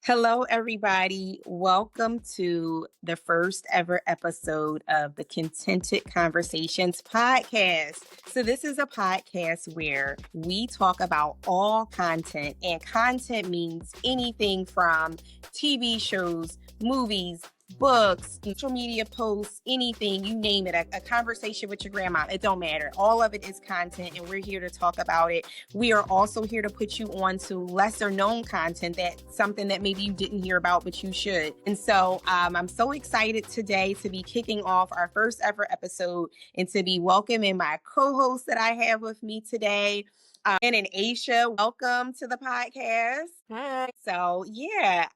Hello, everybody. Welcome to the first ever episode of the Contented Conversations podcast. So, this is a podcast where we talk about all content, and content means anything from TV shows, movies, books, social media posts, anything, you name it, a conversation with your grandma. It don't matter. All of it is content, and we're here to talk about it. We are also here to put you on to lesser known content, that something that maybe you didn't hear about, but you should. And so I'm so excited today to be kicking off our first ever episode and to be welcoming my co-host that I have with me today. Tienne and Aisha, welcome to the podcast. Hi. So yeah,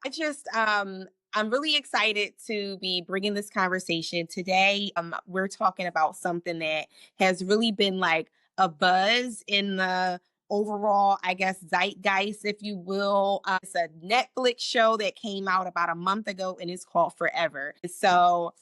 I'm really excited to be bringing this conversation today. We're talking about something that has really been like a buzz in the overall, I guess, zeitgeist, if you will. It's a Netflix show that came out about a month ago, and it's called Forever. So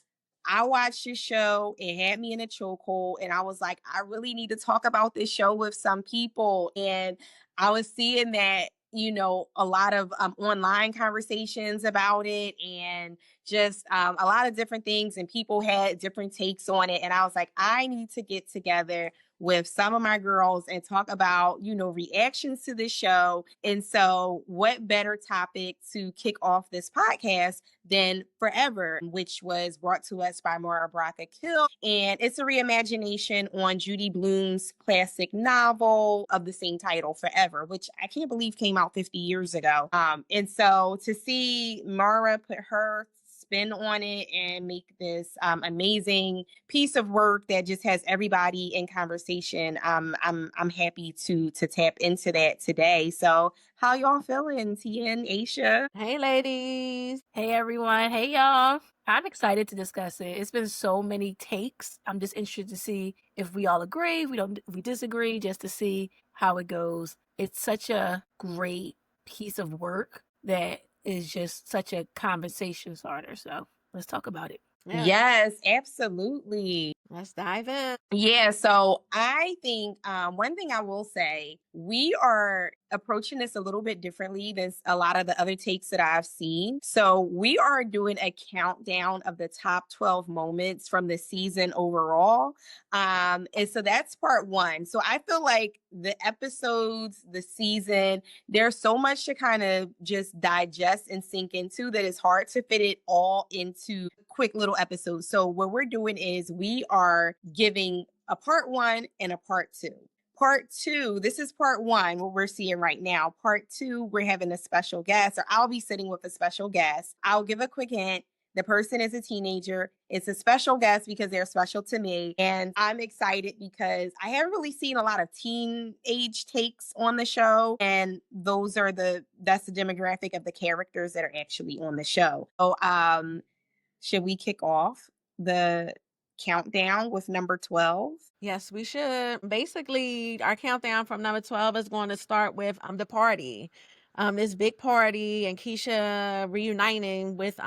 I watched this show. It had me in a chokehold, and I was like, I really need to talk about this show with some people. And I was seeing that, a lot of online conversations about it, and just a lot of different things, and people had different takes on it. And I was like, I need to get together with some of my girls and talk about, reactions to this show. And so, what better topic to kick off this podcast than Forever, which was brought to us by Mara Brock-Akil. And it's a reimagination on Judy Blume's classic novel of the same title, Forever, which I can't believe came out 50 years ago. And so to see Mara put her spin on it and make this amazing piece of work that just has everybody in conversation, I'm happy to tap into that today. So how y'all feeling, Tienne, Aisha? Hey, ladies. Hey everyone. Hey y'all. I'm excited to discuss it. It's been so many takes. I'm just interested to see if we all agree, if we disagree, just to see how it goes. It's such a great piece of work that is just such a conversation starter. So let's talk about it. Yeah, Yes, absolutely. let's dive in. Yeah, so I think one thing I will say, we are approaching this a little bit differently than a lot of the other takes that I've seen. So we are doing a countdown of the top 12 moments from the season overall. And so that's part one. So I feel like the episodes, the season, there's so much to kind of just digest and sink into that it's hard to fit it all into quick little episodes. So what we're doing is we are giving a part one and a part two. Part two, this is part one, what we're seeing right now. Part two, we're having a special guest, or I'll be sitting with a special guest. I'll give a quick hint. The person is a teenager. It's a special guest because they're special to me. And I'm excited because I haven't really seen a lot of teenage takes on the show. And that's the demographic of the characters that are actually on the show. So should we kick off the countdown with number 12? Yes, we should. Basically, our countdown from number 12 is going to start with the party. This big party and Keisha reuniting with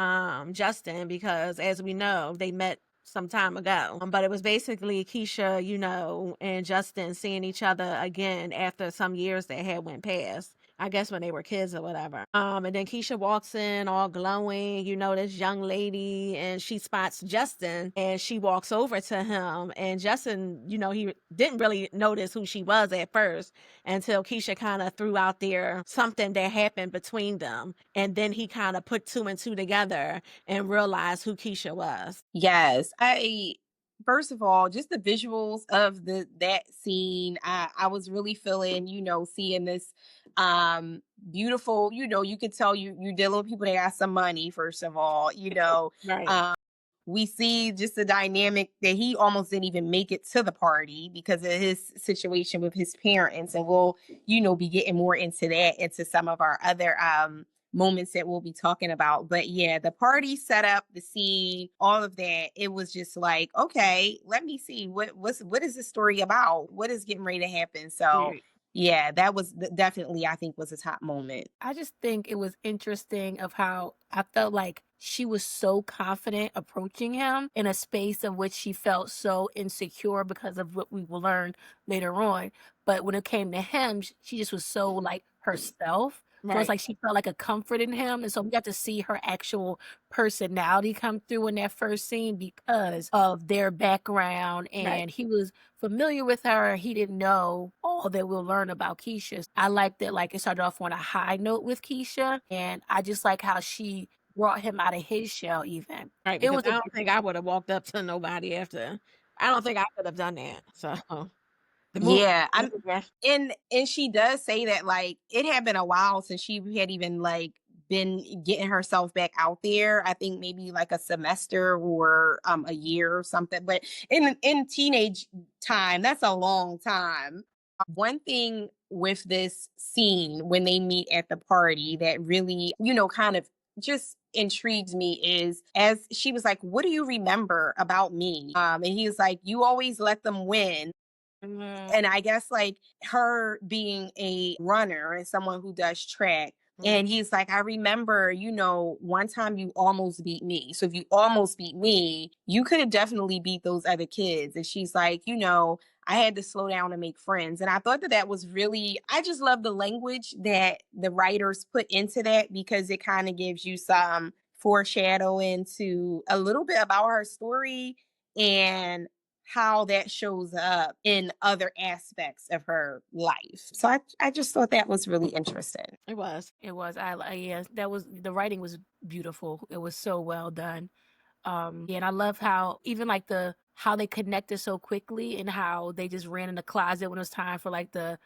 Justin because, as we know, they met some time ago. But it was basically Keisha, and Justin seeing each other again after some years that had went past. I guess when they were kids or whatever. And then Keisha walks in all glowing, this young lady, and she spots Justin and she walks over to him. And Justin, he didn't really notice who she was at first until Keisha kind of threw out there something that happened between them. And then he kind of put two and two together and realized who Keisha was. Yes. First of all, just the visuals of that scene, I was really feeling, seeing this beautiful, you could tell you're dealing with people that got some money, first of all, Right. we see just the dynamic that he almost didn't even make it to the party because of his situation with his parents. And we'll, be getting more into that, into some of our other moments that we'll be talking about. But yeah, the party setup, the scene, all of that, it was just like, okay, let me see what is this story about? What is getting ready to happen? So Right. yeah, that was definitely, I think, was a top moment. I just think it was interesting of how I felt like she was so confident approaching him in a space of which she felt so insecure because of what we will learn later on. But when it came to him, she just was so like herself, So it's Right. like she felt like a comfort in him, and so we got to see her actual personality come through in that first scene because of their background, Right. and he was familiar with her. He didn't know all that we'll learn about Keisha. I like that, like, it started off on a high note with Keisha, and I just like how she brought him out of his shell even. Right, It because was I a don't think I would have walked up to nobody after. I don't think I could have done that. So the movie, Yeah, the I'm movie- and she does say that like it had been a while since she had even like been getting herself back out there. I think maybe like a semester or a year or something. But in teenage time, that's a long time. One thing with this scene when they meet at the party that really, kind of just intrigues me is as she was like, "What do you remember about me?" And he was like, "You always let them win." Mhm, And I guess like her being a runner and someone who does track. mhm. And he's like, I remember, one time you almost beat me. So if you almost beat me, you could have definitely beat those other kids. And she's like, I had to slow down and make friends. And I thought that that was really, I just love the language that the writers put into that because it kind of gives you some foreshadowing to a little bit about her story and how that shows up in other aspects of her life. So I just thought that was really interesting. It was. It was. Yeah, that was the writing was beautiful. It was so well done. Yeah, and I love how even like how they connected so quickly and how they just ran in the closet when it was time for like the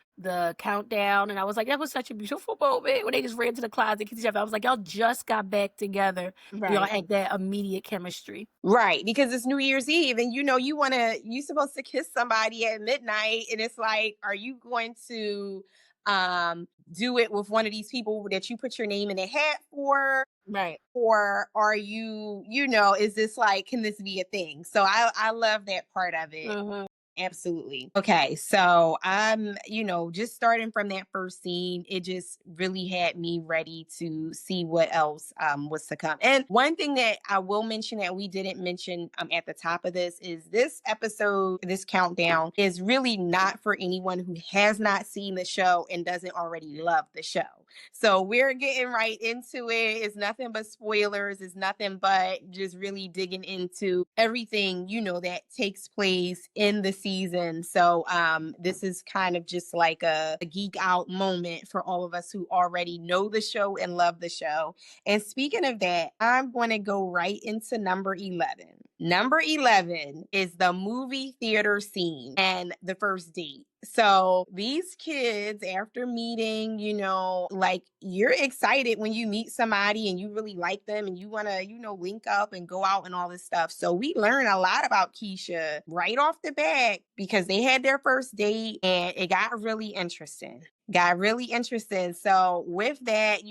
countdown. And I was like, that was such a beautiful moment when they just ran to the closet, kissed each other. I was like, y'all just got back together. Y'all Right. had that immediate chemistry. Right, because it's New Year's Eve and you supposed to kiss somebody at midnight and it's like are you going to do it with one of these people that you put your name in a hat for Right. or are you is this like can this be a thing? So I love that part of it. Mhm. Absolutely. Okay. So just starting from that first scene, it just really had me ready to see what else was to come. And one thing that I will mention that we didn't mention at the top of this is this episode, this countdown is really not for anyone who has not seen the show and doesn't already love the show. So we're getting right into it. It's nothing but spoilers. It's nothing but just really digging into everything, that takes place in the season. So this is kind of just like a geek out moment for all of us who already know the show and love the show. And speaking of that, I'm going to go right into number 11. Number 11 is the movie theater scene and the first date. So these kids, after meeting, like you're excited when you meet somebody and you really like them and you want to, link up and go out and all this stuff. So we learn a lot about Keisha right off the bat because they had their first date and it got really interesting. Got really interesting. So with that,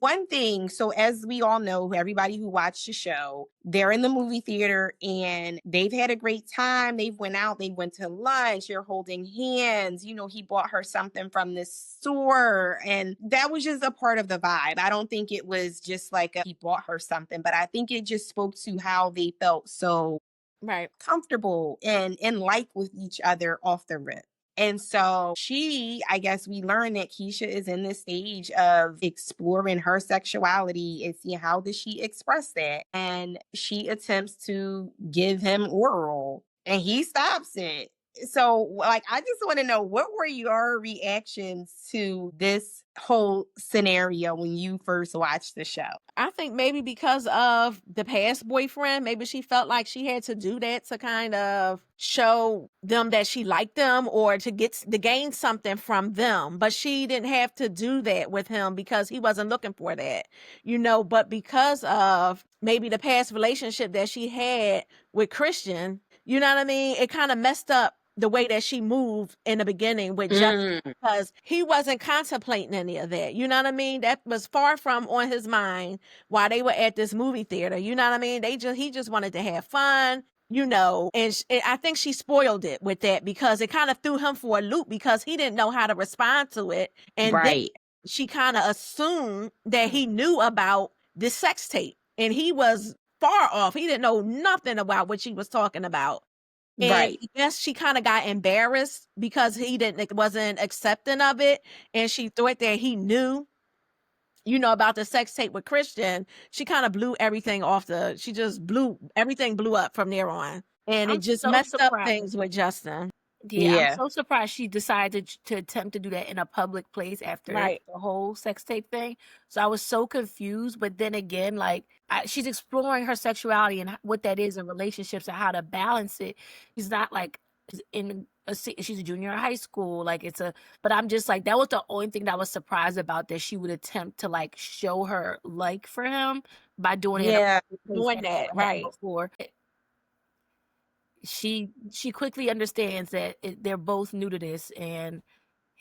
one thing, so as we all know, everybody who watched the show, they're in the movie theater and they've had a great time. They've went out, they went to lunch, you're holding hands. He bought her something from this store. And that was just a part of the vibe. I don't think it was just like he bought her something, but I think it just spoke to how they felt so Right. comfortable and in like with each other off the rip. And so I guess we learned that Keisha is in this stage of exploring her sexuality and see how does she express that. And she attempts to give him oral and he stops it. So like, I just want to know what were your reactions to this whole scenario when you first watched the show? I think maybe because of the past boyfriend, maybe she felt like she had to do that to kind of show them that she liked them or to gain something from them. But she didn't have to do that with him because he wasn't looking for that, but because of maybe the past relationship that she had with Christian, you know what I mean? It kind of messed up the way that she moved in the beginning with Justin Mm, because he wasn't contemplating any of that. You know what I mean? That was far from on his mind while they were at this movie theater. You know what I mean? He just wanted to have fun, and I think she spoiled it with that because it kind of threw him for a loop because he didn't know how to respond to it. And then right. she kind of assumed that he knew about this sex tape and he was far off. He didn't know nothing about what she was talking about. And Right. I guess she kinda got embarrassed because he wasn't accepting of it, and she thought that he knew, about the sex tape with Christian. She kinda blew everything off she just everything blew up from there on, and it I'm just so messed up surprised. things with Justin. Yeah, I'm Yeah. so surprised she decided to attempt to do that in a public place after Right. the whole sex tape thing. So I was so confused. But then again, like she's exploring her sexuality and what that is in relationships and how to balance it. She's not like she's a junior in high school. Like but I'm just like, that was the only thing that I was surprised about, that she would attempt to like show her like for him by doing it in a Yeah. public place Doing after that, what happened right. before. She quickly understands that they're both new to this, and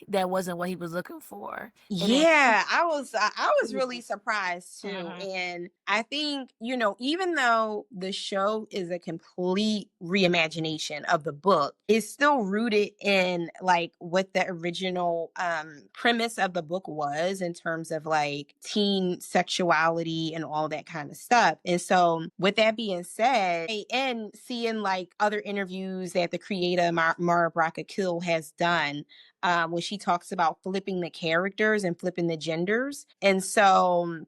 that wasn't what he was looking for. And then Yeah, I was really surprised too. Mhm. And I think, even though the show is a complete reimagination of the book, it's still rooted in like what the original premise of the book was in terms of like teen sexuality and all that kind of stuff. And so with that being said, and seeing like other interviews that the creator Mara Brock-Akil has done, when she talks about flipping the characters and flipping the genders. And so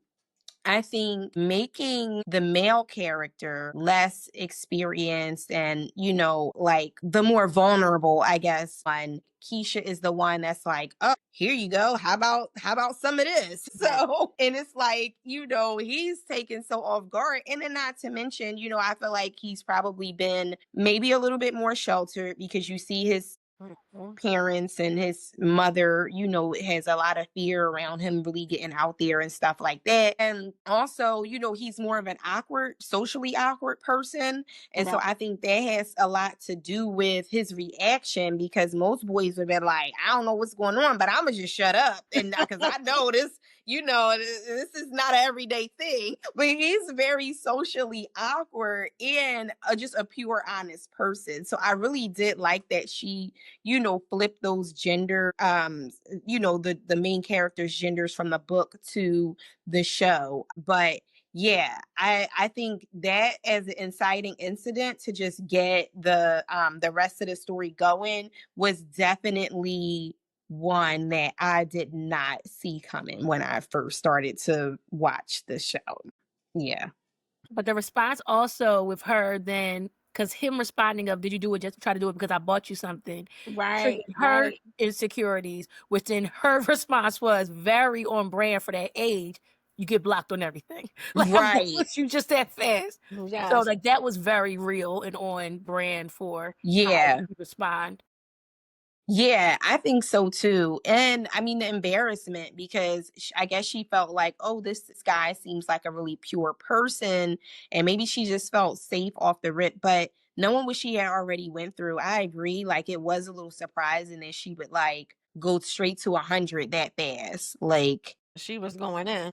I think making the male character less experienced and, like the more vulnerable, I guess, one, Keisha is the one that's like, oh, here you go. How about some of this? Right. So, and it's like, he's taken so off guard. And then not to mention, I feel like he's probably been maybe a little bit more sheltered because you see his Mhm. parents and his mother, has a lot of fear around him really getting out there and stuff like that. And also, he's more of an socially awkward person. And so Right. I think that has a lot to do with his reaction because most boys would be like, I don't know what's going on, but I'm going to just shut up. And because I know this, this is not an everyday thing, but he's very socially awkward and just a pure, honest person. So I really did like that she flip those gender, the main character's genders from the book to the show. But yeah, I think that as an inciting incident to just get the rest of the story going was definitely one that I did not see coming when I first started to watch the show. Yeah. But the response also with her then, because him responding of, did you do it just to try to do it because I bought you something, triggered Right. her Right. insecurities, which then her response was very on brand for that age. You get blocked on everything. Like, I'm done Right. with you just that fast. So Yes. like that was very real and on brand for how Yeah. you respond. Yeah, I think so too. And I mean, the embarrassment because I guess she felt like, oh, this guy seems like a really pure person. And maybe she just felt safe off the rip. But knowing what she had already went through, I agree. Like, it was a little surprising that she would like go straight to 100 that fast. Like, She was going in.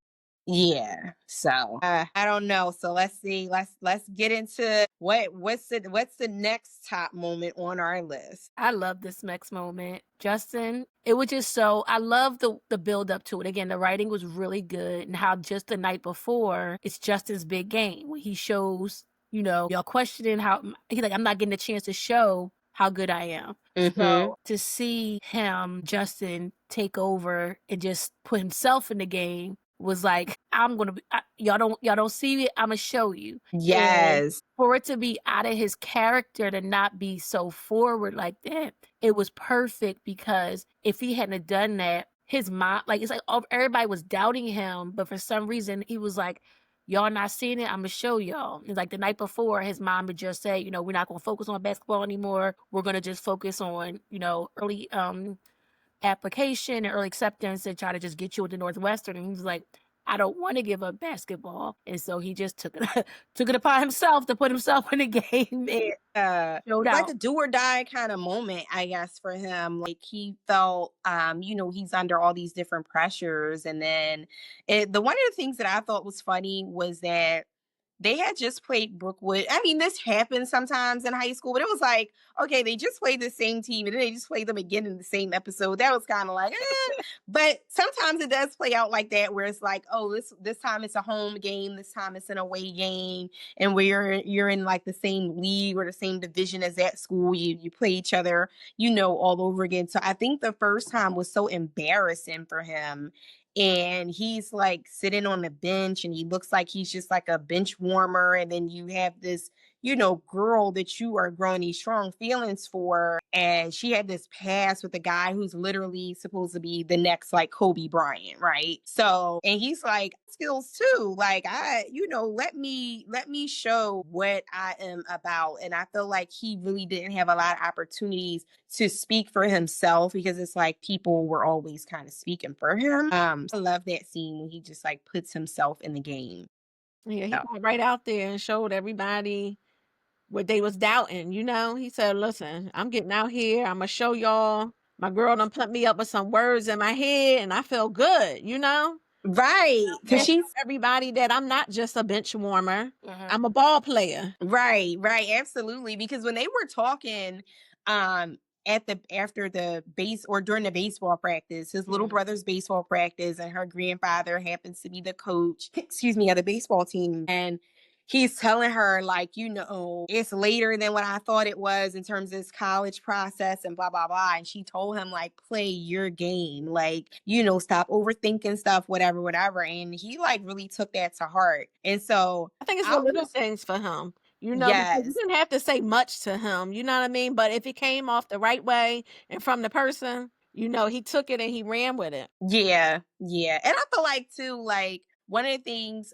yeah. So I don't know. So let's see. Let's get into what's the next top moment on our list. I love this next moment. Justin, it was just so, I love the build up to it. Again, the writing was really good, and how just the night before, it's Justin's big game when he shows, y'all questioning how he's like, I'm not getting a chance to show how good I am. Mm-hmm. So to see him, Justin, take over and just put himself in the game was like, I'm gonna be, y'all don't see it. I'm gonna show you. And Yes. for it to be out of his character to not be so forward like that, it was perfect, because if he hadn't have done that, his mom, like, it's like everybody was doubting him, but for some reason he was like, y'all not seeing it, I'm gonna show y'all. It's like the night before, his mom would just say, we're not gonna focus on basketball anymore. We're gonna just focus on, early application and early acceptance and try to just get you with the Northwestern. And he was like, I don't want to give up basketball. And so he just took it took it upon himself to put himself in the game and showed It's like out. a do or die kind of moment, I guess, for him. Like he felt, he's under all these different pressures. And then the one of the things that I thought was funny was that they had just played Brookwood. I mean, this happens sometimes in high school, but it was like, okay, they just played the same team and then they just played them again in the same episode. That was kind of like, eh. But sometimes it does play out like that, where it's like, oh, this time it's a home game, this time it's an away game, and where you're in like the same league or the same division as that school, you play each other, all over again. So I think the first time was so embarrassing for him, and he's like sitting on the bench and he looks like he's just like a bench warmer, and then you have this girl that you are growing these strong feelings for, and she had this past with a guy who's literally supposed to be the next like Kobe Bryant, right? So, and he's like, skills too, like, let me show what I am about. And I feel like he really didn't have a lot of opportunities to speak for himself, because it's like people were always kind of speaking for him. I love that scene when he just like puts himself in the game. Yeah, he So, got right out there and showed everybody what they was doubting, He said, "Listen, I'm getting out here. I'm gonna show y'all. My girl done put me up with some words in my head, and I feel good, right, because And she's show everybody that I'm not just a bench warmer. Mhm. I'm a ball player." right, right, absolutely. Because when they were talking, at the after the base or during the baseball practice, his little Mhm. brother's baseball practice, and her grandfather happens to be the coach, excuse me, of the baseball team, and he's telling her like, it's later than what I thought it was in terms of this college process and blah blah blah. And she told him like, play your game, like, stop overthinking stuff, whatever, whatever. And he like really took that to heart. And so I think it's I the little was, things for him, because you yes. didn't have to say much to him, you know what I mean? But if it came off the right way and from the person, he took it and he ran with it. Yeah, yeah. And I feel like too, like one of the things,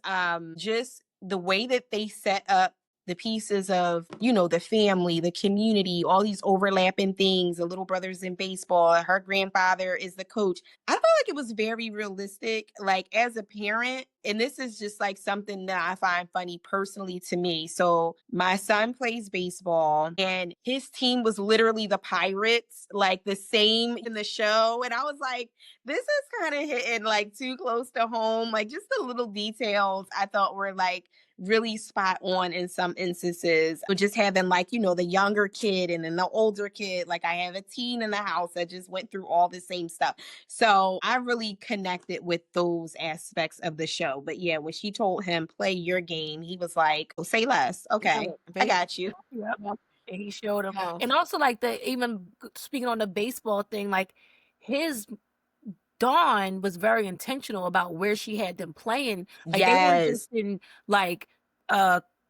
just the way that they set up the pieces of, the family, the community, all these overlapping things, the little brothers in baseball, her grandfather is the coach. I felt like it was very realistic, like as a parent. And this is just like something that I find funny personally to me. So my son plays baseball and his team was literally the Pirates, like the same in the show. And I was like, this is kind of hitting like too close to home. Like just the little details I thought were like really spot on in some instances. But just having like, the younger kid and then the older kid, like I have a teen in the house that just went through all the same stuff. So I really connected with those aspects of the show. But yeah, when she told him, play your game, he was like, oh, say less. Okay, I got you. Yep. And he showed him. Yes. And also like speaking on the baseball thing, like his Dawn was very intentional about where she had them playing. Like they weren't just Yes. in like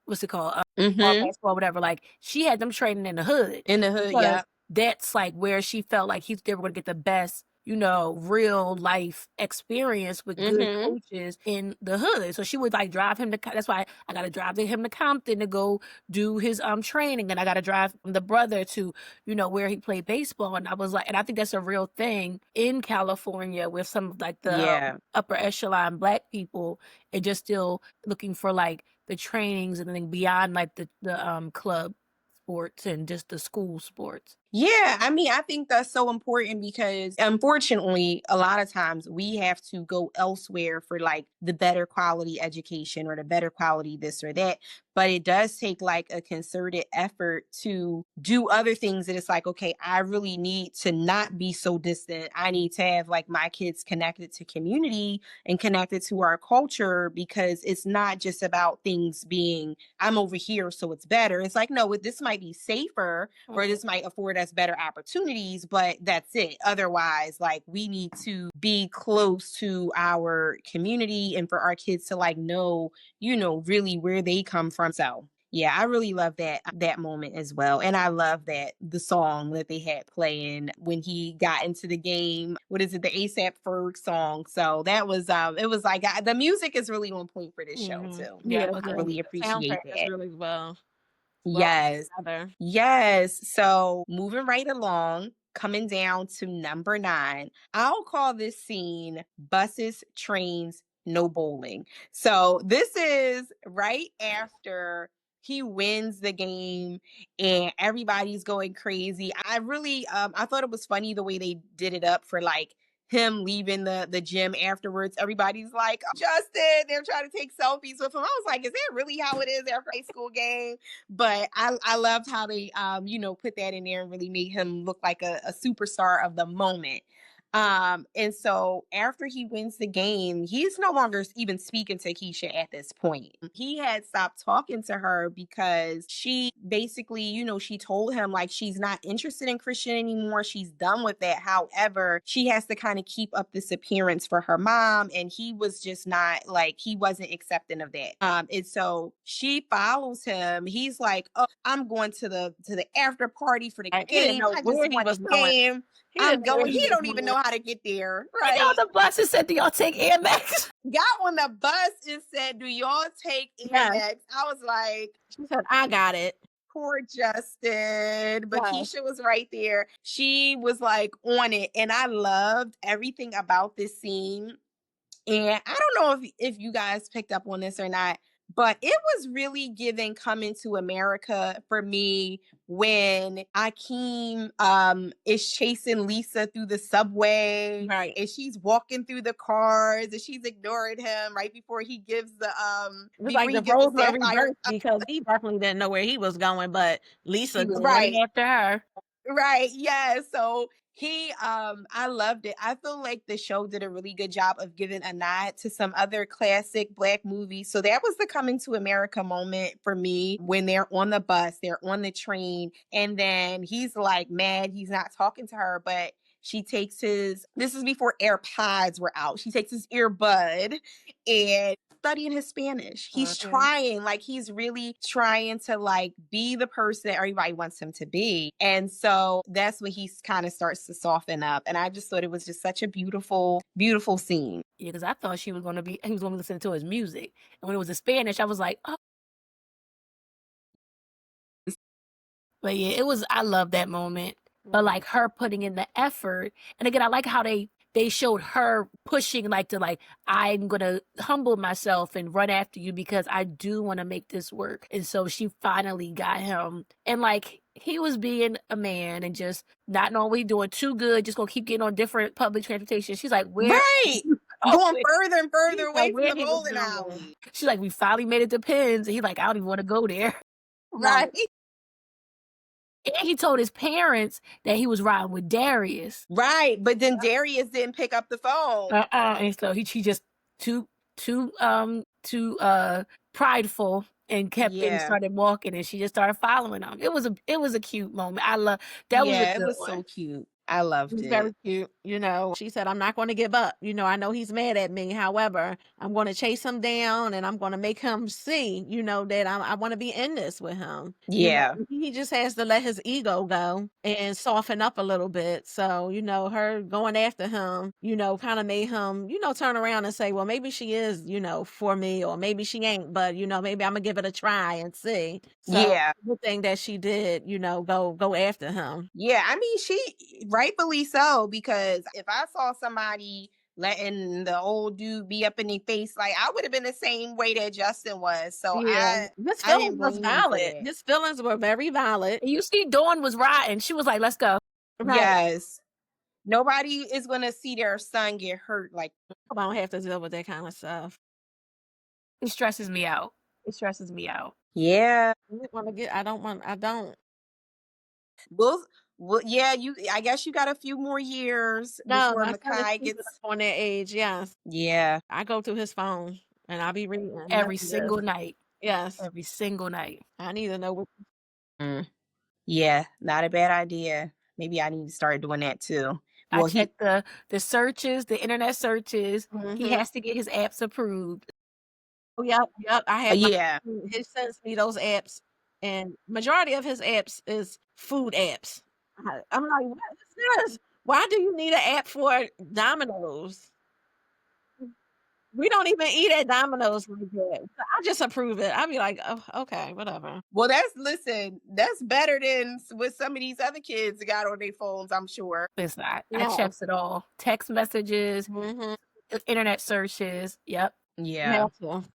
what's it called? Ball, Mm-hmm. basketball, whatever. Like she had them training in the hood In the hood, because yeah. that's like where she felt like they were gonna get the best, real life experience with good Mm-hmm. coaches in the hood. So she would like drive him to that's why I gotta drive him to Compton to go do his training. And I gotta drive the brother to, where he played baseball. And I was like, and I think that's a real thing in California with some of like the Yeah. upper echelon Black people and just still looking for like the trainings and then beyond like the club sports and just the school sports. Yeah, I mean, I think that's so important because unfortunately, a lot of times we have to go elsewhere for like the better quality education or the better quality this or that. But it does take like a concerted effort to do other things that it's like, okay, I really need to not be so distant. I need to have like my kids connected to community and connected to our culture, because it's not just about things being, I'm over here, so it's better. It's like, no, this might be safer or this might afford us better opportunities, but that's it. Otherwise, like we need to be close to our community and for our kids to like know, really where they come from. So yeah, I really love that moment as well. And I love that the song that they had playing when he got into the game. What is it? The ASAP Ferg song. So that was it was like the music is really on point for this show too. Yeah, Yeah, but I the really soundtrack appreciate is that. really well Yes. together. Yes. So moving right along, coming down to number 9, I'll call this scene buses, trains, no bowling. So this is right after he wins the game and everybody's going crazy. I really I thought it was funny the way they did it up for like him leaving the gym afterwards, everybody's like, oh, Justin, they're trying to take selfies with him. I was like, is that really how it is after a high school game? But I loved how they put that in there and really made him look like a superstar of the moment. And so after he wins the game, he's no longer even speaking to Keisha at this point. He had stopped talking to her because she basically, she told him like she's not interested in Christian anymore. She's done with that. However, she has to kind of keep up this appearance for her mom. And he was just not like, he wasn't accepting of that. And so she follows him. He's like, oh, I'm going to the after party for the He didn't game. know I where just he want was the going. game. He I'm didn't know where going. he He was don't even going. know how to get there. I Right. got on the bus and said, "Do y'all take Amex?" Got on the bus and said, do y'all take Yes. Amex? I was like, She said, I got it. poor Justin. But Yes. Keisha was right there. She was like on it. And I loved everything about this scene. And I don't know if you guys picked up on this or not, but it was really giving Coming to America for me when Akeem is chasing Lisa through the subway. Right. And she's walking through the cars and she's ignoring him right before he gives the It was like the roles were reversed because he definitely didn't know where he was going, but Lisa He was did. running after her. Right. Yeah. So I loved it. I feel like the show did a really good job of giving a nod to some other classic Black movies. So that was the Coming to America moment for me when they're on the bus, they're on the train, and then he's like mad he's not talking to her, but she takes this is before AirPods were out. She takes his earbud and studying his Spanish. He's trying, like he's really trying to like be the person that everybody wants him to be. And so that's when he kind of starts to soften up. And I just thought it was just such a beautiful, beautiful scene. Yeah, because I thought he was going to listen to his music. And when it was in Spanish, I was like, oh. But yeah, I love that moment. But like her putting in the effort. And again, I like how they showed her pushing I'm gonna humble myself and run after you because I do want to make this work. And so she finally got him. And like he was being a man and just not knowing what he's doing too good, just gonna keep getting on different public transportation. She's like, where Right. Going further and further away from the bowling alley. She's like, we finally made it to Penn's. And he's like, I don't even want to go there. Right. And he told his parents that he was riding with Darius. Right. But then Darius didn't pick up the phone. And so he just too prideful and kept and started walking, and she just started following him. It was a cute moment. I love that. It was so cute. I loved it. Very cute. She said, I'm not going to give up. I know he's mad at me. However, I'm going to chase him down and I'm going to make him see, that I want to be in this with him. Yeah. He just has to let his ego go and soften up a little bit. So, her going after him, kind of made him, turn around and say, well, maybe she is, for me, or maybe she ain't, but, maybe I'm going to give it a try and see. So, the thing that she did, go after him. Yeah. I mean, she rightfully so, because if I saw somebody letting the old dude be up in their face, like I would have been the same way that Justin was. So his feelings was valid. His feelings were very valid. You see, Dawn was riding. She was like, let's go. Right. Yes. Nobody is going to see their son get hurt. Like, I don't have to deal with that kind of stuff. It stresses me out. Yeah. I don't. Well, yeah, I guess you got a few more years before Makai gets on that age. Yes. Yeah. I go through his phone and I'll be reading every single night. Yes. Every single night. I need to know what. Yeah, not a bad idea. Maybe I need to start doing that too. Well, I checked the searches, the internet searches. Mm-hmm. He has to get his apps approved. Oh, yep. I have. He sends me those apps, and majority of his apps is food apps. I'm like, what is this? Why do you need an app for Domino's? We don't even eat at Domino's like that. I just approve it. I'll be like, oh, okay, whatever. Well, that's better than what some of these other kids got on their phones, I'm sure. It's not. I checks it all. Text messages, internet searches. Yep. Yeah.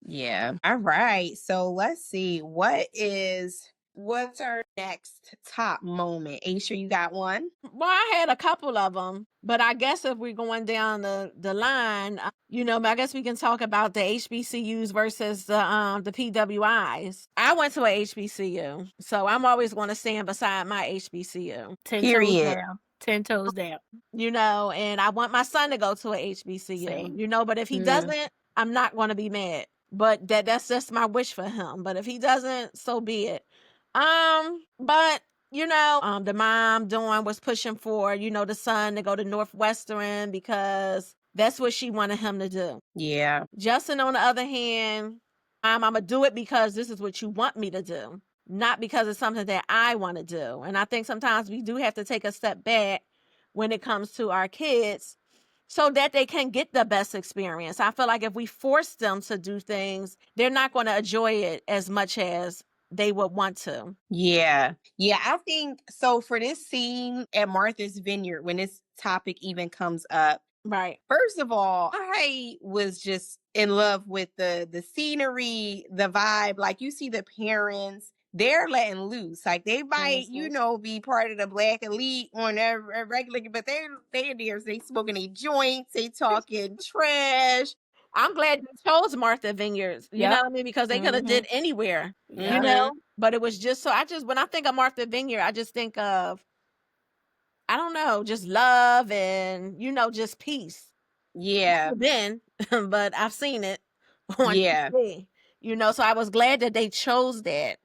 Yeah. All right. So let's see. What is What's our next top moment? Aisha, you got one? Well, I had a couple of them, but I guess if we're going down the line, I guess we can talk about the HBCUs versus the PWIs. I went to a HBCU, so I'm always going to stand beside my HBCU. 10 toes Period. down. 10 toes down. And I want my son to go to a HBCU, Same. but if he Mm. doesn't, I'm not going to be mad. But that's just my wish for him. But if he doesn't, so be it. But the mom Dawn was pushing for, the son to go to Northwestern because that's what she wanted him to do. Yeah. Justin, on the other hand, I'm gonna do it because this is what you want me to do, not because it's something that I want to do. And I think sometimes we do have to take a step back when it comes to our kids so that they can get the best experience. I feel like if we force them to do things, they're not going to enjoy it as much as they would want to. Yeah. Yeah. I think so for this scene at Martha's Vineyard, when this topic even comes up, right. First of all, I was just in love with the scenery, the vibe. Like you see the parents, they're letting loose. Like they might, be part of the black elite on a regular, but they're there. They smoking their joints, they talking trash. I'm glad you chose Martha Vineyards, you know what I mean? Because they could have did anywhere, but it was just when I think of Martha Vineyard, I just think of, I don't know, just love and, just peace. Yeah. Been, but I've seen it on TV. So I was glad that they chose that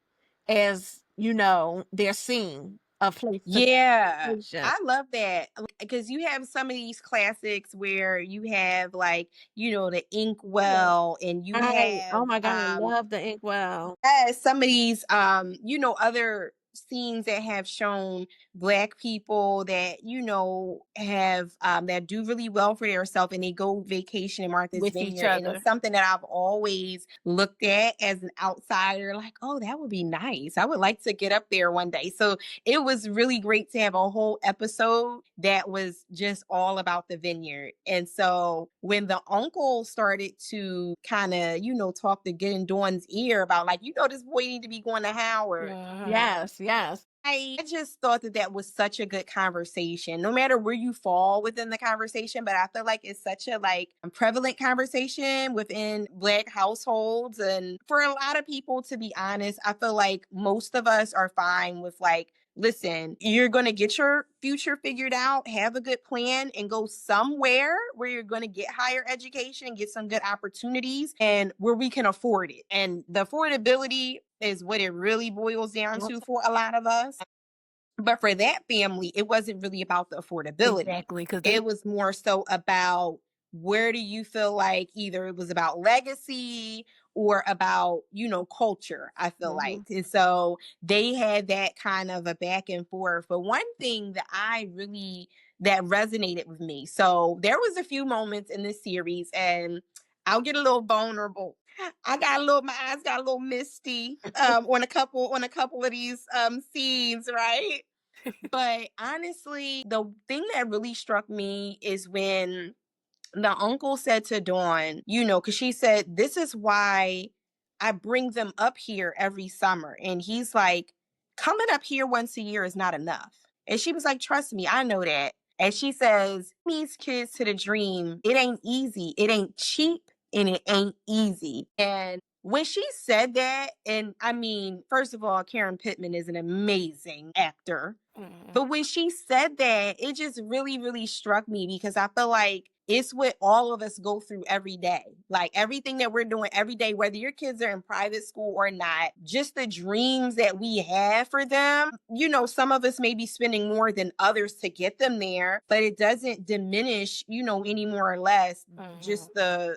as, their scene of place. Yeah, I love that because you have some of these classics where you have like, the inkwell and you have oh my God, I love the inkwell. some of these other scenes that have shown black people that have that do really well for themselves and they go vacation in Martha's with each Vineyard, and other. it's something that I've always looked at as an outsider, like, oh, that would be nice, I would like to get up there one day. So it was really great to have a whole episode that was just all about the vineyard. And so when the uncle started to kind of talk to get in Dawn's ear about, like, this boy need to be going to Howard. Yes. I just thought that was such a good conversation, no matter where you fall within the conversation. But I feel like it's such a prevalent conversation within Black households. And for a lot of people, to be honest, I feel like most of us are fine with listen, you're going to get your future figured out, have a good plan, and go somewhere where you're going to get higher education, get some good opportunities, and where we can afford it. And the affordability is what it really boils down to for a lot of us. But for that family, it wasn't really about the affordability. Exactly, because it was more so about, where do you feel like either it was about legacy or about, culture, I feel like. And so they had that kind of a back and forth. But one thing that resonated with me. So there was a few moments in this series, and I'll get a little vulnerable. My eyes got a little misty on a couple of these scenes, right? But honestly, the thing that really struck me is when the uncle said to Dawn, because she said, this is why I bring them up here every summer. And he's like, coming up here once a year is not enough. And she was like, trust me, I know that. And she says, these kids to the dream, it ain't easy. It ain't cheap and it ain't easy. And when she said that, and I mean, first of all, Karen Pittman is an amazing actor. But when she said that, it just really, really struck me, because I feel like it's what all of us go through every day. Like everything that we're doing every day, whether your kids are in private school or not, just the dreams that we have for them. Some of us may be spending more than others to get them there, but it doesn't diminish, any more or less just the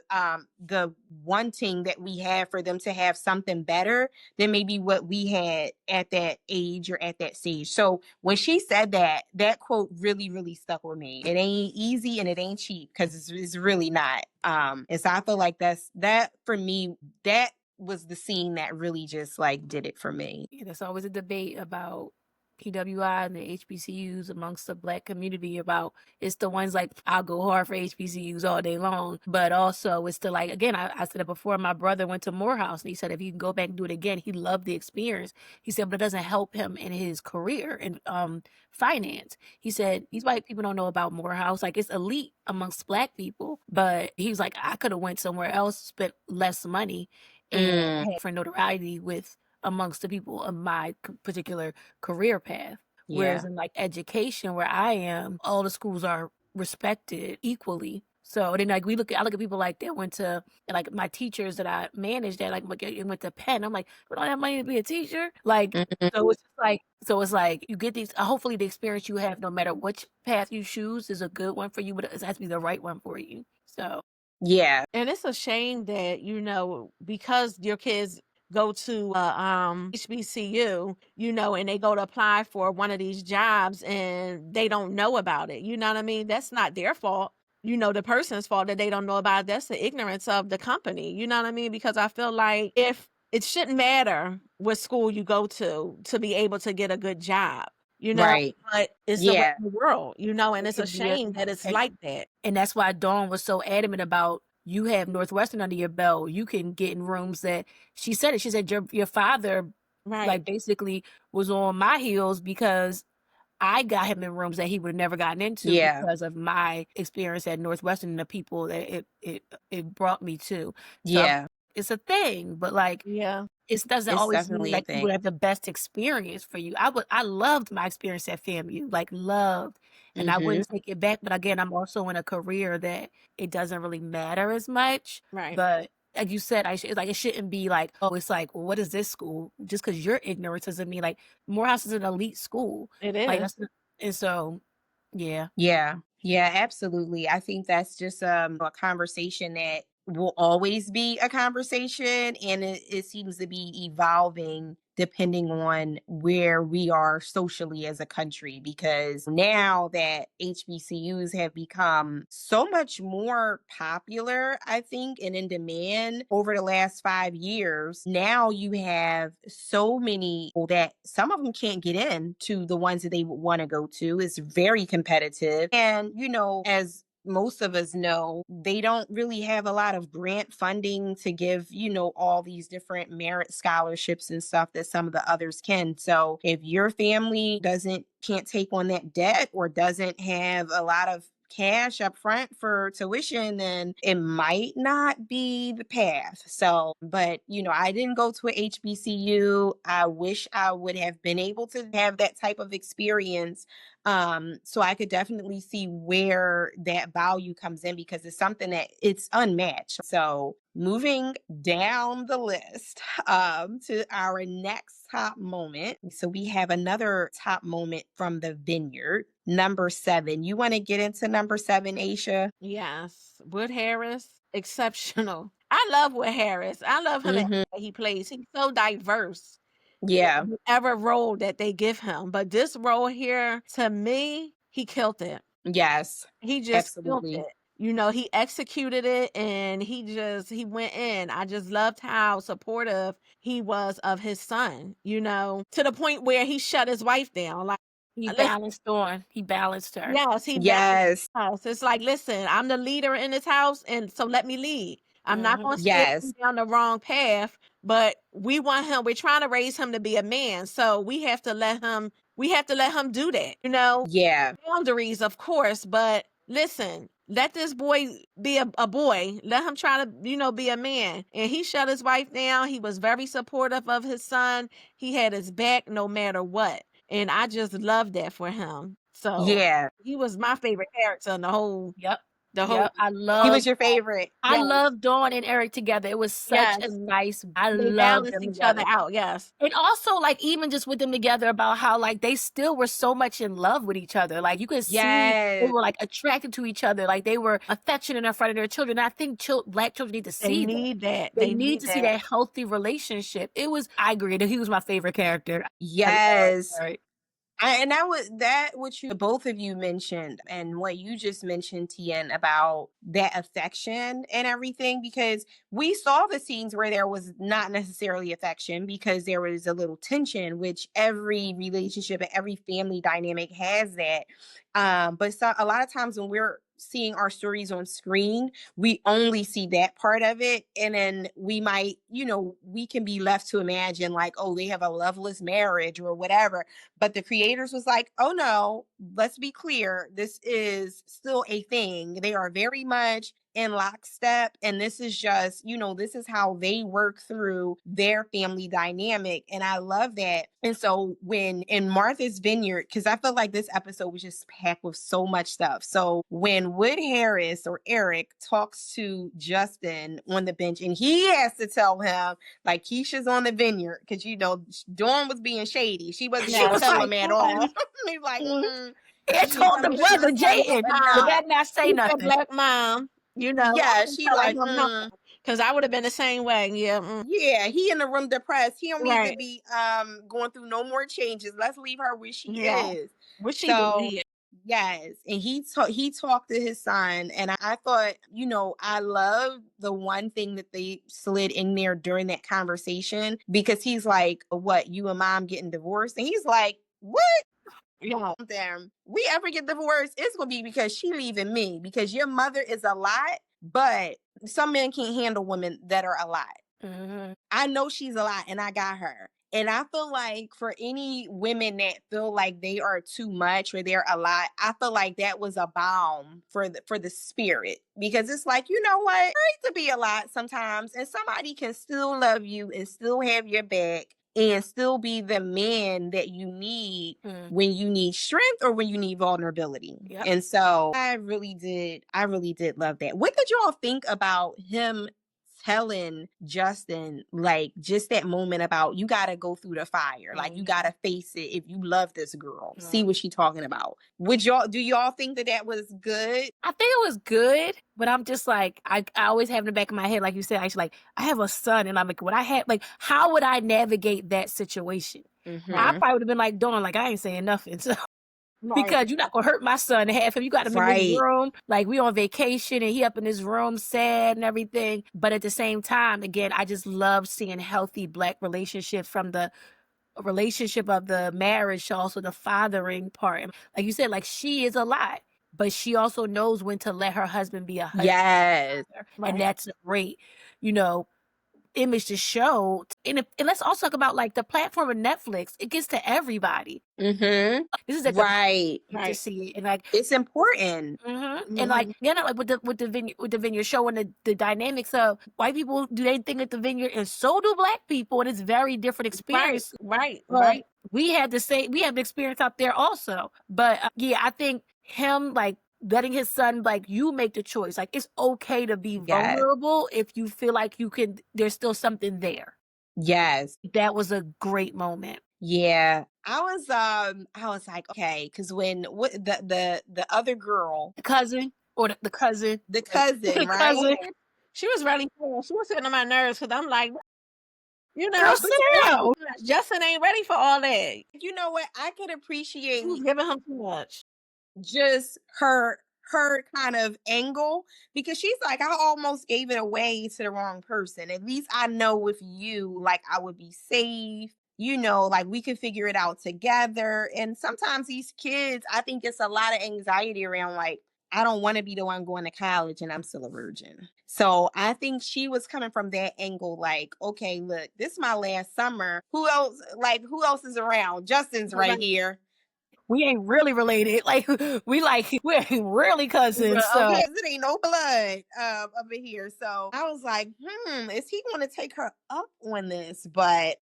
wanting that we have for them to have something better than maybe what we had at that age or at that stage. So when she said that quote really, really stuck with me. It ain't easy and it ain't cheap, because it's really not. And so I feel like that for me, that was the scene that really just did it for me. Yeah, there's always a debate about PWI and the HBCUs amongst the Black community about. It's the ones like, I'll go hard for HBCUs all day long, but also it's the like, again, I said it before, my brother went to Morehouse and he said if he can go back and do it again, he loved the experience. He said, but it doesn't help him in his career in finance. He said, these white people don't know about Morehouse. Like, it's elite amongst Black people, but he was like, I could have went somewhere else, spent less money, and had for notoriety with amongst the people of my particular career path. Whereas in like education where I am, all the schools are respected equally. So then like I look at people like that went to, like my teachers that I managed that like went to Penn. I'm like, we don't have money to be a teacher. Like, so it's like you get these, hopefully the experience you have no matter which path you choose is a good one for you, but it has to be the right one for you. So Yeah. And it's a shame that, because your kids go to HBCU, and they go to apply for one of these jobs and they don't know about it. You know what I mean? That's not their fault. The person's fault that they don't know about it. That's the ignorance of the company. You know what I mean? Because I feel like if it shouldn't matter what school you go to be able to get a good job. Right. But it's the way Yeah. of the world, and it it's a could be shame that it's like that. and that's why Dawn was so adamant about, you have Northwestern under your belt. You can get in rooms that she said your father Right. like basically was on my heels because I got him in rooms that he would have never gotten into Yeah. because of my experience at Northwestern and the people that it brought me to. So Yeah. it's a thing, but like Yeah. it doesn't It's always mean definitely a like you thing. would have the best experience for you. I loved my experience at FAMU, like loved, and I wouldn't take it back. But again, I'm also in a career that it doesn't really matter as much. Right. But like you said, it shouldn't be like, oh, it's like, well, what is this school? Just because you're ignorant doesn't mean like Morehouse is an elite school. It Like is. and so, yeah. Yeah. Yeah, absolutely. I think that's just a conversation that will always be a conversation, and it seems to be evolving depending on where we are socially as a country, because now that HBCUs have become so much more popular, I think, and in demand over the last 5 years, now you have so many people that some of them can't get in to the ones that they would want to go to. It's very competitive. And, as most of us know, they don't really have a lot of grant funding to give, all these different merit scholarships and stuff that some of the others can. So if your family can't take on that debt or doesn't have a lot of cash up front for tuition, then it might not be the path. So, but I didn't go to a HBCU. I wish I would have been able to have that type of experience. So I could definitely see where that value comes in, because it's something that it's unmatched. So moving down the list to our next top moment. So we have another top moment from the Vineyard, number 7. You want to get into number 7, Aisha? Yes. Wood Harris, exceptional. I love Wood Harris. I love him Mm-hmm. that he plays. He's so diverse. Yeah. Whatever role that they give him. But this role here, to me, he killed it. Yes. He just killed Absolutely. it. He executed it and he went in. I just loved how supportive he was of his son, to the point where he shut his wife down. Like, He listen, balanced her. yes, he balanced Yes. the house. It's like, listen, I'm the leader in this house, and so let me lead. I'm not going to steer Yes. him down the wrong path, but we want him. We're trying to raise him to be a man, so we have to let him. We have to let him do that. Yeah. Boundaries, of course, but listen. Let this boy be a boy. Let him try to, be a man. And he shut his wife down. He was very supportive of his son. He had his back no matter what. And I just love that for him. So Yeah. he was my favorite character in the whole. Yep. The whole. He was your favorite. I Yes. love Dawn and Eric together. It was such a Yes. nice. I They love balance them each other together. out. Yes. And also, like, even just with them together, about how like they still were so much in love with each other. Like you could see they Yes. were like attracted to each other. Like they were affectionate in front of their children. I think Black children need to They see that. need that. They need to see that healthy relationship. I agree that he was my favorite character. I love Yes. Eric. And that was that what you both of you mentioned and what you just mentioned, Tien, about that affection and everything, because we saw the scenes where there was not necessarily affection because there was a little tension, which every relationship and every family dynamic has that. But so, a lot of times when we're seeing our stories on screen, we only see that part of it. And then we might, we can be left to imagine like, oh, they have a loveless marriage or whatever. But the creators was like, oh no, let's be clear. This is still a thing. They are very much in lockstep. And this is just, this is how they work through their family dynamic. And I love that. And so when in Martha's Vineyard, because I feel like this episode was just packed with so much stuff. So when Wood Harris or Eric talks to Justin on the bench and he has to tell him, like, Keisha's on the vineyard, because, Dawn was being shady. She wasn't She going to was tell like, him at all. He's like, it you told the telling me brother my son Jaden, or but not? that not say She's a nothing. black mom, Yeah, I was she telling like, him no, because I would have been the same way. Yeah, yeah, he in the room depressed. He don't need to right. be going through no more changes. Let's leave her where she Yeah. is. What she doing So here? yes, and he talked to his son, and I thought, I love the one thing that they slid in there during that conversation, because he's like, "What, you and mom getting divorced?" And he's like, "What? Yeah, Them? We ever get divorced? It's gonna be because she leaving me. Because your mother is a lot, but some men can't handle women that are a lot. Mhm. I know she's a lot, and I got her." And I feel like for any women that feel like they are too much or they're a lot, I feel like that was a balm for the spirit, because it's like, you know what, right, to be a lot sometimes, and somebody can still love you and still have your back and still be the man that you need when you need strength or when you need vulnerability. Yep. And so I really did love that. What did y'all think about him telling Justin, like, just that moment about, you got to go through the fire, like, you got to face it if you love this girl, see what she's talking about? Do y'all think that was good? I think it was good, but I'm just like, I always have in the back of my head, like you said, actually, like, I have a son, and I'm like, how would I navigate that situation? I probably would have been like, Dawn, like, I ain't saying nothing. So because you're not gonna hurt my son and have him. You got him in his room, like, we on vacation and he up in his room sad and everything. But at the same time, again, I just love seeing healthy Black relationships, from the relationship of the marriage to also the fathering part. And like you said, like, she is a lot, but she also knows when to let her husband be a husband. Yes. And that's a great, image to show. And let's also talk about, like, the platform of Netflix. It gets to everybody. Mm-hmm. This is like Right. to see it, and like, It's important. and like, like with the vineyard showing the dynamics of white people, do they think at the vineyard, and so do Black people, and it's very different experience. Right. We had the experience out there also, but yeah, I think him, like, letting his son, like, you make the choice. Like, it's okay to be vulnerable if you feel like you can. There's still something there. Yes. That was a great moment. Yeah. I was like, okay, because when the other girl, The cousin, or the cousin, right? cousin. She was really cool. She was getting on my nerves, because I'm like, Girl, sit down. Justin ain't ready for all that. You know what? I could appreciate She was giving him too much. just her kind of angle, because she's like, I almost gave it away to the wrong person. At least I know with you, like, I would be safe, like, we could figure it out together. And sometimes these kids, I think it's a lot of anxiety around, like, I don't want to be the one going to college and I'm still a virgin. So I think she was coming from that angle, like, okay, look, this is my last summer. Who else is around? Justin's right here. We ain't really related. Like, we ain't really cousins. So okay, it ain't no blood over here. So I was like, is he going to take her up on this? But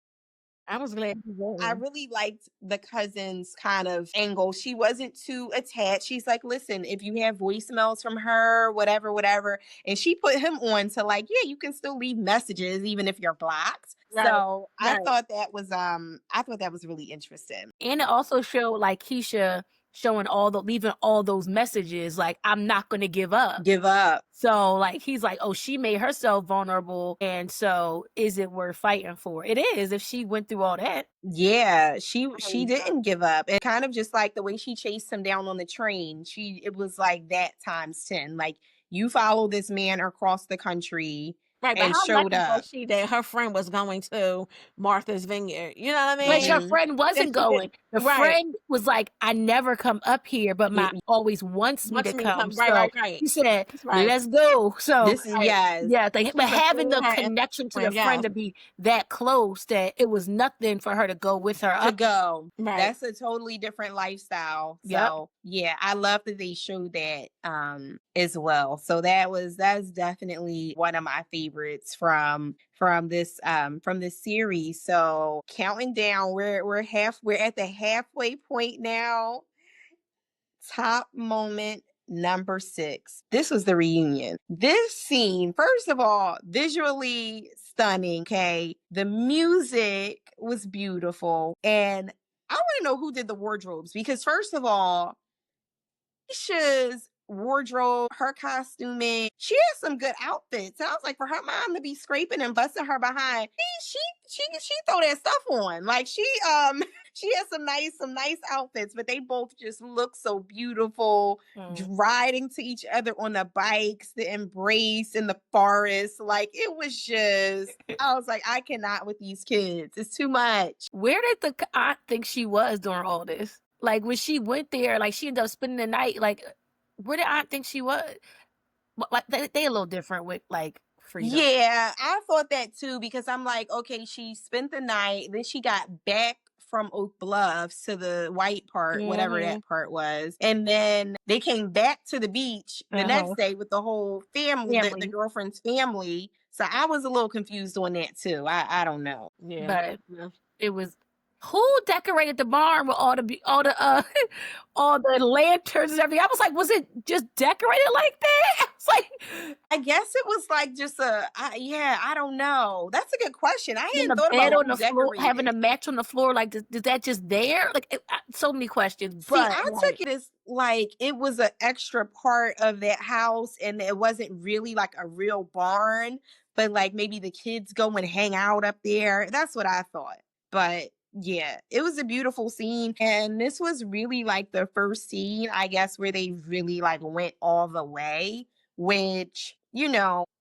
I was glad. I really liked the cousin's kind of angle. She wasn't too attached. She's like, listen, if you have voicemails from her, whatever. And she put him on to, like, yeah, you can still leave messages even if you're blocked. Right. So I thought that was really interesting. And it also showed, like, Keisha, showing leaving all those messages, like, I'm not gonna give up. Give up. So, like, he's like, oh, she made herself vulnerable, and so is it worth fighting for? It is, if she went through all that. Yeah, she didn't give up. And kind of just like the way she chased him down on the train, it was like that times 10. Like, you follow this man across the country Right, but and how showed lucky up. was she that her friend was going to Martha's Vineyard? You know what I But mean? her Mhm. friend wasn't That she going. The right. friend was like, I never come up here, but my always wants me Wants to me to come. come. Right, So right, right. he said, That's right. let's go. So This is, Right. yes. yeah, but She having the fulfilled her connection to the friend, friend yes. to be that close that it was nothing for her to go with her To up. go. Right. That's a totally different lifestyle. Yep. So yeah, I love that they showed that as well. So that's definitely one of my favorites from this series. So counting down, we're at the halfway point now. Top moment number 6. This was the reunion. This scene, first of all, visually stunning. Okay. The music was beautiful. And I want to know who did the wardrobes because, first of all, Aisha's wardrobe, her costuming, she has some good outfits. Sounds like for her mom to be scraping and busting her behind, she throw that stuff on. Like she has some nice outfits, but they both just look so beautiful. Riding to each other on the bikes, the embrace in the forest. Like it was just I was like, I cannot with these kids. It's too much. Where did the aunt think she was during all this? Like, when she went there, like, she ended up spending the night, like, where did aunt think she was? Like, they a little different with, like, freedom. Yeah, I thought that too because I'm like, okay, she spent the night, then she got back from Oak Bluffs to the white part, whatever that part was. And then they came back to the beach the next day with the whole family, the girlfriend's family. So I was a little confused on that too. I don't know. Yeah. But it was who decorated the barn with all the all the lanterns and everything? I was like, was it just decorated like that? It's like, I guess it was like just I don't know. That's a good question. I hadn't the thought bed about on the floor, having a match on the floor, like, is that just there? Like, so many questions. See, But I took it as like it was an extra part of that house, and it wasn't really like a real barn, but like maybe the kids go and hang out up there. That's what I thought. But yeah, it was a beautiful scene. And this was really like the first scene, I guess, where they really like went all the way, which,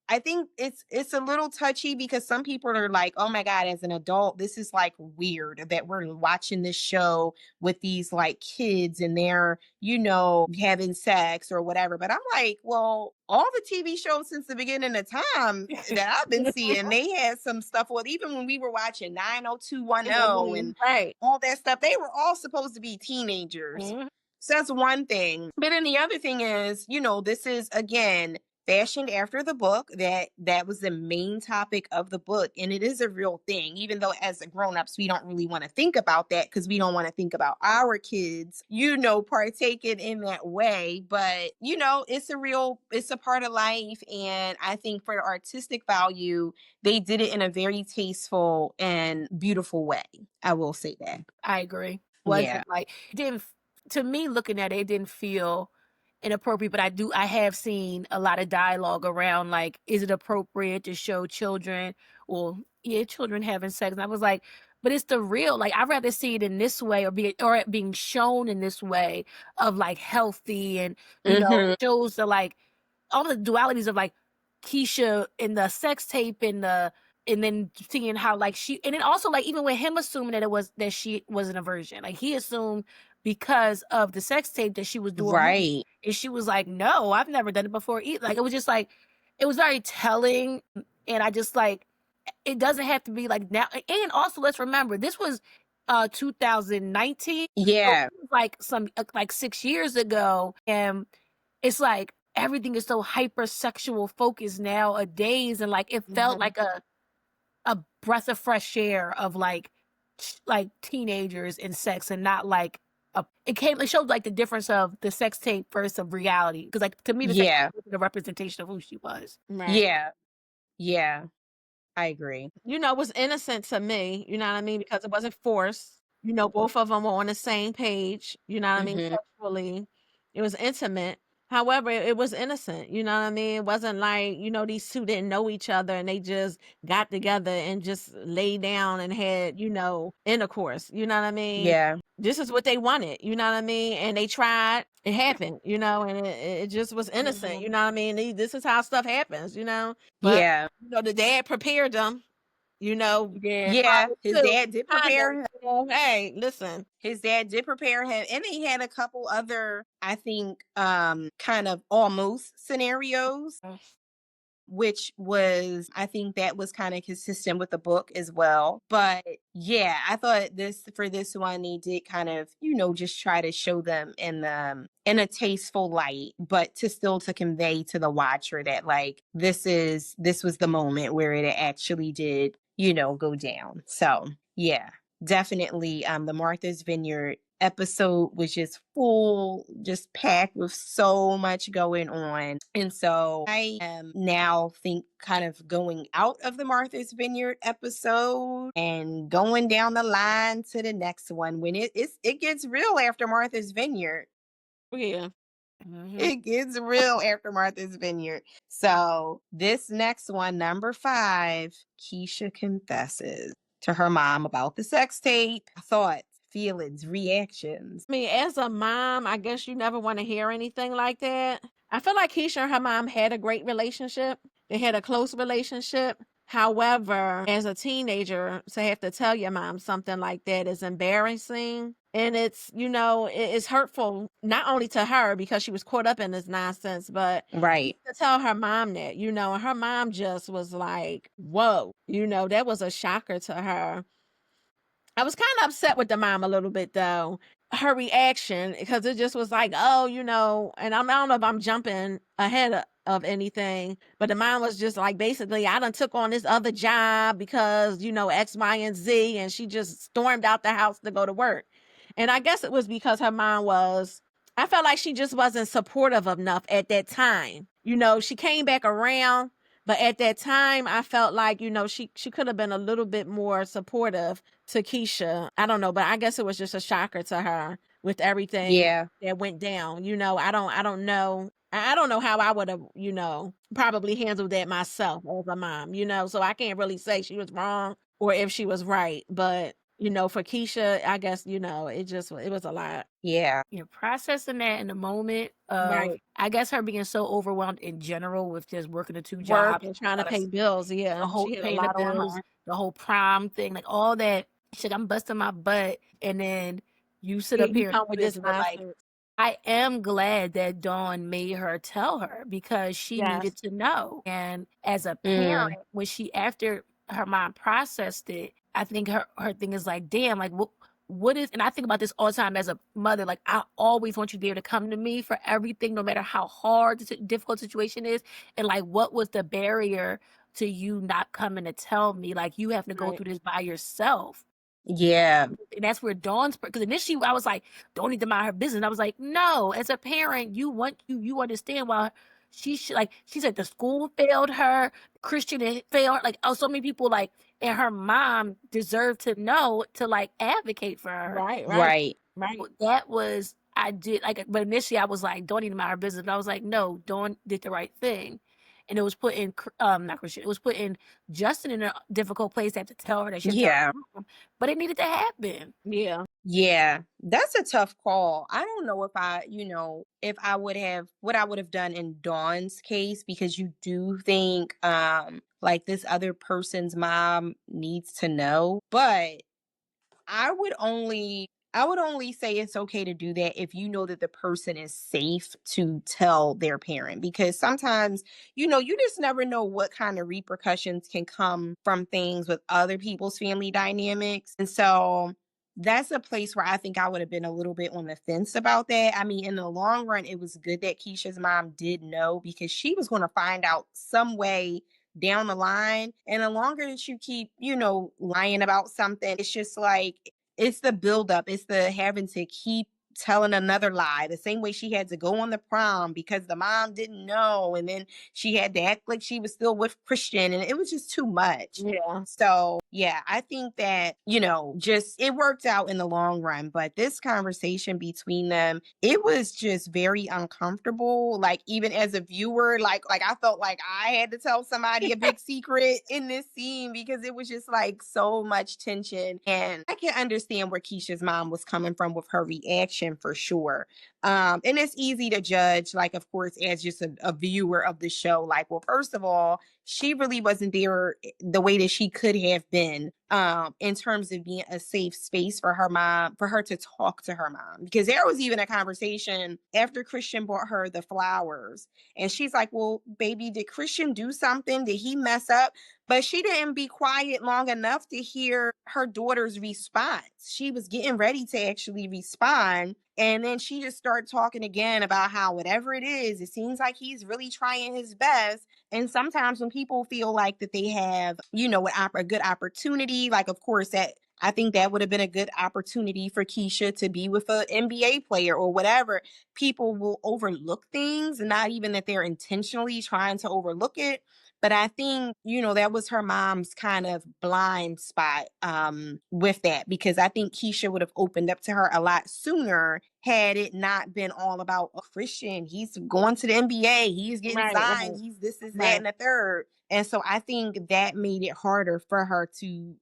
I think it's a little touchy because some people are like, oh my God, as an adult, this is like weird that we're watching this show with these like kids and they're, having sex or whatever. But I'm like, well, all the TV shows since the beginning of time that I've been seeing, they had some stuff. Well, even when we were watching 90210 and all that stuff, they were all supposed to be teenagers. So that's one thing. But then the other thing is, this is again fashioned after the book. That was the main topic of the book, and it is a real thing, even though as grown-ups we don't really want to think about that because we don't want to think about our kids partaking in that way. But it's a part of life, and I think for the artistic value they did it in a very tasteful and beautiful way. I will say that. I agree. Yeah. Like, to me, looking at it, it didn't feel inappropriate, but I have seen a lot of dialogue around, like, is it appropriate to show children, children having sex? And I was like, but it's the real, like, I'd rather see it in this way or it being shown in this way of like healthy and, shows the like all the dualities of like Keisha in the sex tape and then seeing how like and then also like even with him assuming that she wasn't a virgin, like he assumed because of the sex tape that she was doing right. and she was like, no, I've never done it before either. Like, it was just like, it was very telling. And I just like, it doesn't have to be like now. And also, let's remember, this was 2019. Yeah. So like 6 years ago. And it's like, everything is so hypersexual focused nowadays. And like, it felt like a breath of fresh air of like teenagers and sex, and not like it showed like the difference of the sex tape versus of reality. Because like to me, the sex tape was the representation of who she was. Right. Yeah. I agree. It was innocent to me, you know what I mean? Because it wasn't forced. Both of them were on the same page, you know what I mean, Mhm. sexually. It was intimate. However, it was innocent, you know what I mean? It wasn't like, these two didn't know each other and they just got together and just laid down and had, intercourse, you know what I mean? Yeah. This is what they wanted, you know what I mean? And they tried, it happened, and it just was innocent, you know what I mean? This is how stuff happens, But, Yeah. the dad prepared them, Yeah. Yeah. prior His to dad did prepare condoms, him. hey, listen. His dad did prepare him, and he had a couple other, I think, kind of almost scenarios, which was, I think that was kind of consistent with the book as well. But yeah, I thought for this one, they did kind of, just try to show them in a tasteful light, but to convey to the watcher that like this was the moment where it actually did, go down. So yeah, definitely the Martha's Vineyard episode was just full, just packed with so much going on. And so I am now think kind of going out of the Martha's Vineyard episode and going down the line to the next one when it gets real after Martha's Vineyard. Yeah. It gets real after Martha's Vineyard. So this next one, number 5, Keisha confesses to her mom about the sex tape. Thoughts, feelings, reactions. I mean, as a mom, I guess you never want to hear anything like that. I feel like Keisha and her mom had a great relationship. They had a close relationship. However, as a teenager, to have to tell your mom something like that is embarrassing. And it's, it's hurtful, not only to her because she was caught up in this nonsense, but Right. to tell her mom that, and her mom just was like, whoa, that was a shocker to her. I was kind of upset with the mom a little bit though. Her reaction, because it just was like, oh, and I don't know if I'm jumping ahead of anything, but the mom was just like, basically, I done took on this other job because, X, Y, and Z, and she just stormed out the house to go to work. And I guess it was because her mom I felt like she just wasn't supportive enough at that time. She came back around, but at that time, I felt like, she could have been a little bit more supportive to Keisha. I don't know, but I guess it was just a shocker to her with everything Yeah. that went down. I don't know. I don't know how I would have, probably handled that myself as a mom, so I can't really say she was wrong or if she was right. But, for Keisha, I guess, it was a lot. Yeah. Processing that in the moment of, Right. I guess her being so overwhelmed in general with just working the 2 Work jobs, and trying to pay bills. Yeah. the whole She had a paying the lot on bills, her. the whole prom thing, like all that shit. I'm busting my butt, and then you sit Yeah, up you here and come do with this. this But like, nonsense. I am glad that Dawn made her tell her because she Yes. needed to know. And as a Mm. parent, when after her mom processed it, I think her thing is like, damn, like what is, and I think about this all the time as a mother, like I always want you to be able to come to me for everything, no matter how hard the difficult situation is. And like, what was the barrier to you not coming to tell me? Like, you have to go Right. through this by yourself. Yeah. And that's where Dawn's, because initially I was like, don't need to mind her business. And I was like, no, as a parent, you understand why she said the school failed her, Christian had failed, like, oh, so many people, like, and her mom deserved to know to like advocate for her. Right. Right. That was, I did, like, but initially I was like, don't need to mind her business. But I was like, no, Dawn did the right thing. And it was put in, not Christian, it was put in Justin in a difficult place to have to tell her that she had to tell Yeah. her mom, but it needed to happen. Yeah. Yeah, that's a tough call. I don't know if I would have what I would have done in Dawn's case, because you do think like this other person's mom needs to know. But I would only say it's okay to do that if you know that the person is safe to tell their parent, because sometimes, you just never know what kind of repercussions can come from things with other people's family dynamics. And so that's a place where I think I would have been a little bit on the fence about that. I mean, in the long run, it was good that Keisha's mom did know, because she was going to find out some way down the line. And the longer that you keep, lying about something, it's just like, it's the buildup. It's the having to keep telling another lie. The same way she had to go on the prom because the mom didn't know. And then she had to act like she was still with Christian. And it was just too much. Yeah. So Yeah, I think that, just it worked out in the long run, but this conversation between them, it was just very uncomfortable. Like even as a viewer, like I felt like I had to tell somebody a big secret in this scene because it was just like so much tension. And I can understand where Keisha's mom was coming from with her reaction for sure. And it's easy to judge, like, of course, as just a viewer of the show. Like, well, first of all, she really wasn't there the way that she could have been in terms of being a safe space for her mom, for her to talk to her mom. Because there was even a conversation after Christian bought her the flowers. And she's like, well, baby, did Christian do something? Did he mess up? But she didn't be quiet long enough to hear her daughter's response. She was getting ready to actually respond. And then she just started talking again about how whatever it is, it seems like he's really trying his best. And sometimes when people feel like that they have, a good opportunity, like, of course, that I think that would have been a good opportunity for Keisha to be with an NBA player or whatever. People will overlook things, not even that they're intentionally trying to overlook it. But I think, that was her mom's kind of blind spot with that, because I think Keisha would have opened up to her a lot sooner had it not been all about Christian. He's going to the NBA. He's getting Right, signed. right, He's this, that, right. and the third. And so I think that made it harder for her to,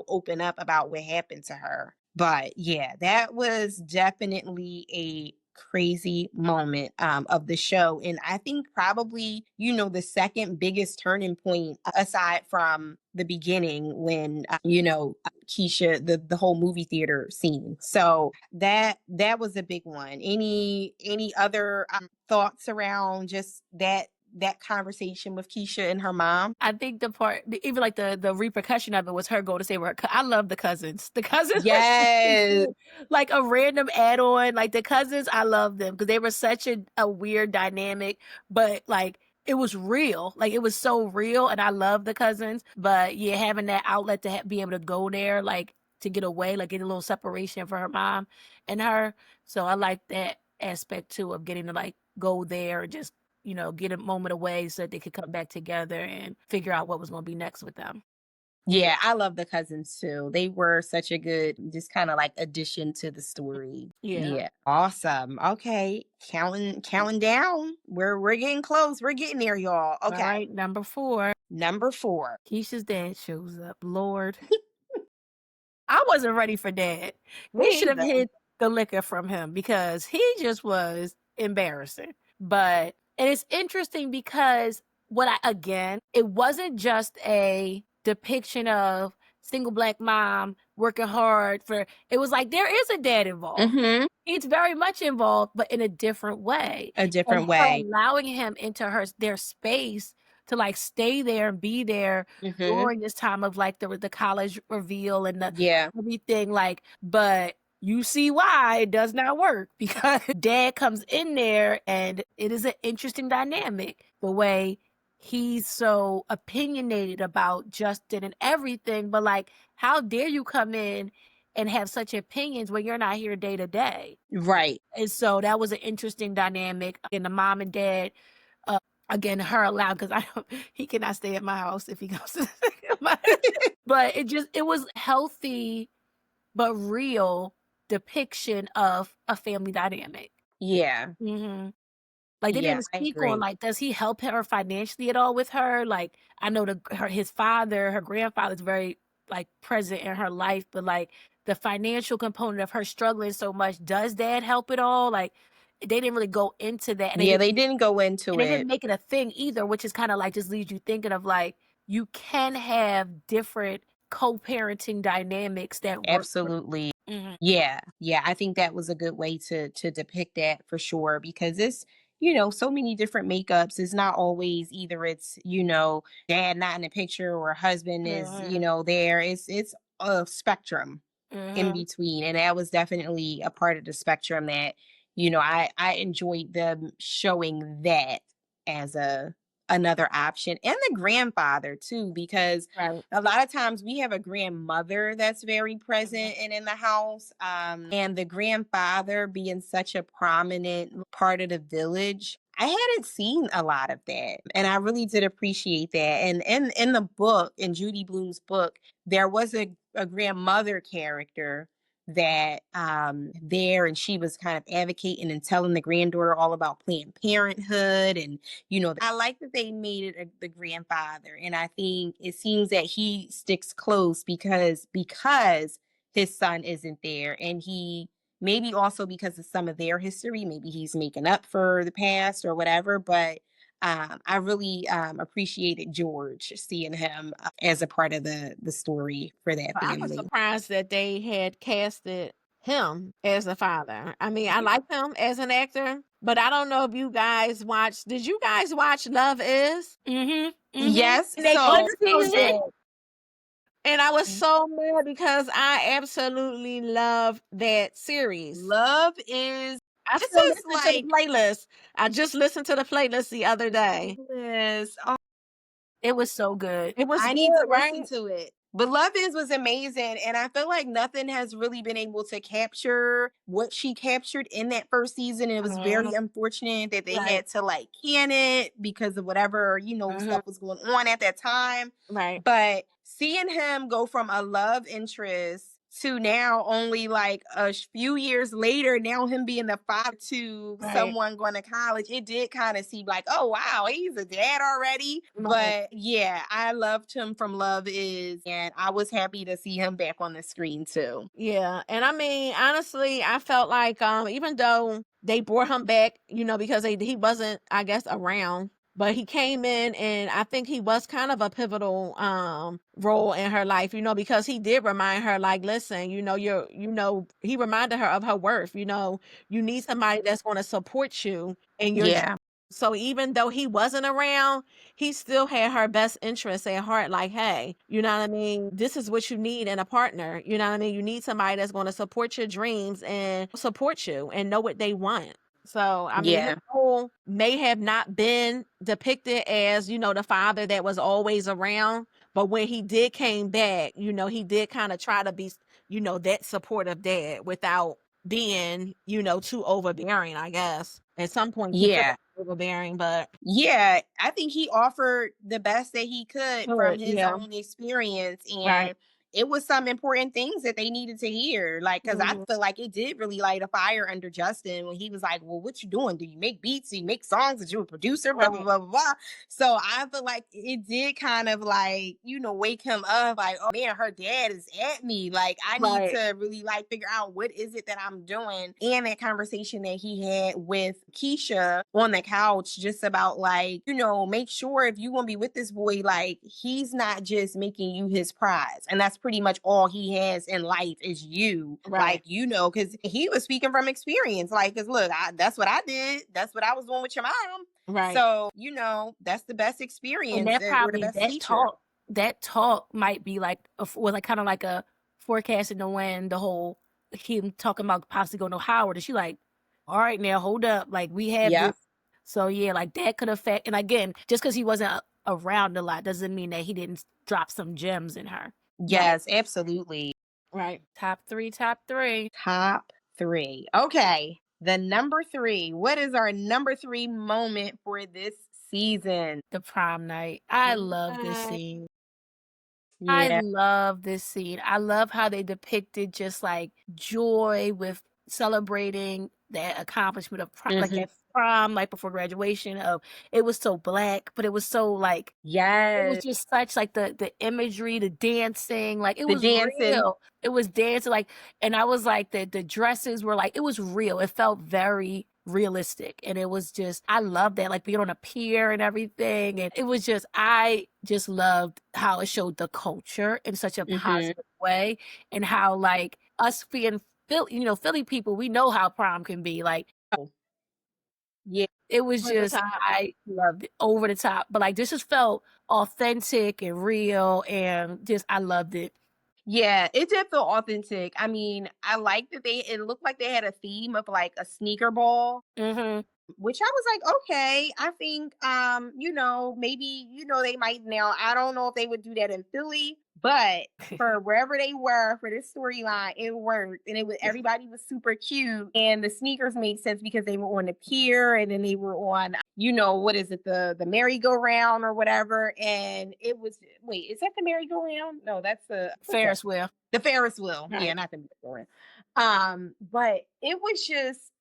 open up about what happened to her. But yeah, that was definitely a crazy moment of the show. And I think probably, the second biggest turning point aside from the beginning when, Keisha, the whole movie theater scene. So that was a big one. Any other thoughts around just that conversation with Keisha and her mom? I think the part, even like the repercussion of it was her going to say, I love the cousins. The cousins were Yes. like a random add-on. Like the cousins, I love them because they were such a weird dynamic, but like it was real. Like it was so real, and I love the cousins. But yeah, having that outlet to be able to go there, like to get away, like get a little separation for her mom and her. So I like that aspect too of getting to like go there and just get a moment away so that they could come back together and figure out what was going to be next with them. Yeah, I love the cousins too. They were such a good, just kind of like addition to the story. Yeah. Yeah. Awesome. Okay. Counting down. We're getting close. We're getting there, y'all. All Okay. right. Number 4. Number 4. Keisha's dad shows up. Lord. I wasn't ready for Dad. They Me should have either. hid the liquor from him because he just was embarrassing. And it's interesting because it wasn't just a depiction of single Black mom working hard it was like there is a dad involved. Mm-hmm. He's very much involved, but in a different way. A And different her way. allowing him into their space to like stay there and be there Mm-hmm. during this time of like the college reveal and Yeah. everything, like, but you see why it does not work because Dad comes in there and it is an interesting dynamic the way he's so opinionated about Justin and everything, but like how dare you come in and have such opinions when you're not here day to day. Right. And so that was an interesting dynamic. And the mom and dad, again, her allowed, because he cannot stay at my house if he goes to but it was healthy but real depiction of a family dynamic. Yeah. Mm-hmm. Like they Yeah, didn't I speak agree. on like, does he help her financially at all with her? Like I know his father, her grandfather is very like present in her life, but like the financial component of her struggling so much, does Dad help at all? Like they didn't really go into that, and Yeah, they didn't go into they it. didn't make it a thing either, which is kind of like just leaves you thinking of like you can have different co-parenting dynamics that work. Absolutely. Mm-hmm. Yeah. Yeah. I think that was a good way to depict that for sure, because it's, so many different makeups. It's not always either it's, dad not in the picture or husband is, there. It's a spectrum in between. And that was definitely a part of the spectrum that, I enjoyed them showing that as another option. And the grandfather too, because Right. a lot of times we have a grandmother that's very present and in the house. And the grandfather being such a prominent part of the village, I hadn't seen a lot of that, and I really did appreciate that. And in the book, in Judy Blume's book, there was a grandmother character that there, and she was kind of advocating and telling the granddaughter all about Planned Parenthood, and I like that they made it the grandfather, and I think it seems that he sticks close because his son isn't there, and he maybe also because of some of their history, maybe he's making up for the past or whatever. But I really appreciated George, seeing him as a part of the story for that I was family. surprised that they had casted him as the father. I mean, I like him as an actor, but I don't know if you guys watched. Did you guys watch Love Is? Mm-hmm. Yes. And they What did So it so season? good. And I was so mad because I absolutely love that series. Love is I this still is listen to the like playlist. I just listened to the playlist the other day. this. It was so good. It was I need to good, listen right? to it. But Love Is was amazing. And I feel like nothing has really been able to capture what she captured in that first season. And it was very Mhm. unfortunate that they Right. had to like can it because of whatever, Mhm. stuff was going on at that time. Right. But seeing him go from a love interest to now only like few years later, now him being the father to Right. someone going to college, it did kind of seem like, oh wow, he's a dad already. Right. But yeah, I loved him from Love Is, and I was happy to see him back on the screen too. Yeah, and I mean, honestly, I felt like even though they brought him back, because he wasn't, I guess, around, but he came in and I think he was kind of a pivotal role in her life, because he did remind her like, listen, he reminded her of her worth, you need somebody that's going to support you in your Yeah, so even though he wasn't around, he still had her best interest at heart. Like, hey, you know what I mean? This is what you need in a partner. You know what I mean? You need somebody that's going to support your dreams and support you and know what they want. So, I mean, his yeah, role may have not been depicted as, the father that was always around. But when he did came back, he did kind of try to be, that supportive dad without being, too overbearing, I guess. At some point, he could yeah. overbearing, but Yeah, I think he offered the best that he could from good, his yeah, own experience, right. and it was some important things that they needed to hear. Like, because I Mhm. feel like it did really light a fire under Justin when he was like, "Well, what you doing? Do you make beats? Do you make songs? Are you a producer?" Blah blah Right, blah blah blah. So I feel like it did kind of like wake him up. Like, oh man, her dad is at me. Like, I need right, to really like figure out what is it that I'm doing. And that conversation that he had with Keisha on the couch, just about like, make sure if you want to be with this boy, like he's not just making you his prize. And that's pretty much all he has in life is you. right, Like, because he was speaking from experience. Like, because look, that's what I did. That's what I was doing with your mom. right, So, that's the best And experience that or the probably best teacher. that talk might be like was like kind of like a forecasting the when the whole him talking about possibly going to Howard, and she like, all right now, hold up, like we have Yeah. this. So yeah, like that could affect. And again, just because he wasn't around a lot doesn't mean that he didn't drop some gems in her. right, Yes, absolutely. right. Top three, top three. Top three. Okay. The number three. What is our number three moment for this season? The prom night. I love this Uh, scene. I Yeah. love this scene. I love how they depicted just like joy with celebrating that accomplishment of like Hmm. that prom, like before graduation. Of it was so black, but it was so like it was Yes. just such like the imagery, the dancing, like it The was dancing. real. It was dancing like, and I was like the dresses were like it was real. It felt very realistic, and it was just I love that like being on a pier and everything, and it was just I just loved how it showed the culture in such a Hmm. positive way, and how like us being Philly people, we know how prom can be like Oh, yeah. it was over the just top. I loved it. Over the top, but, like, this just felt authentic and real, and just I loved it. Yeah, it did feel authentic. I mean, I like that it looked like they had a theme of like a sneaker ball, Mhm. which I was like, okay, I think maybe, they might now. I don't know if they would do that in Philly, But for wherever they were for this storyline, it worked, and everybody was super cute, and the sneakers made sense because they were on the pier, and then they were on, what is it, the merry-go-round or whatever, and it was, wait, is that the merry-go-round? No, that's Ferris wheel. the Ferris wheel. Right. Yeah, not the merry-go-round. But it was just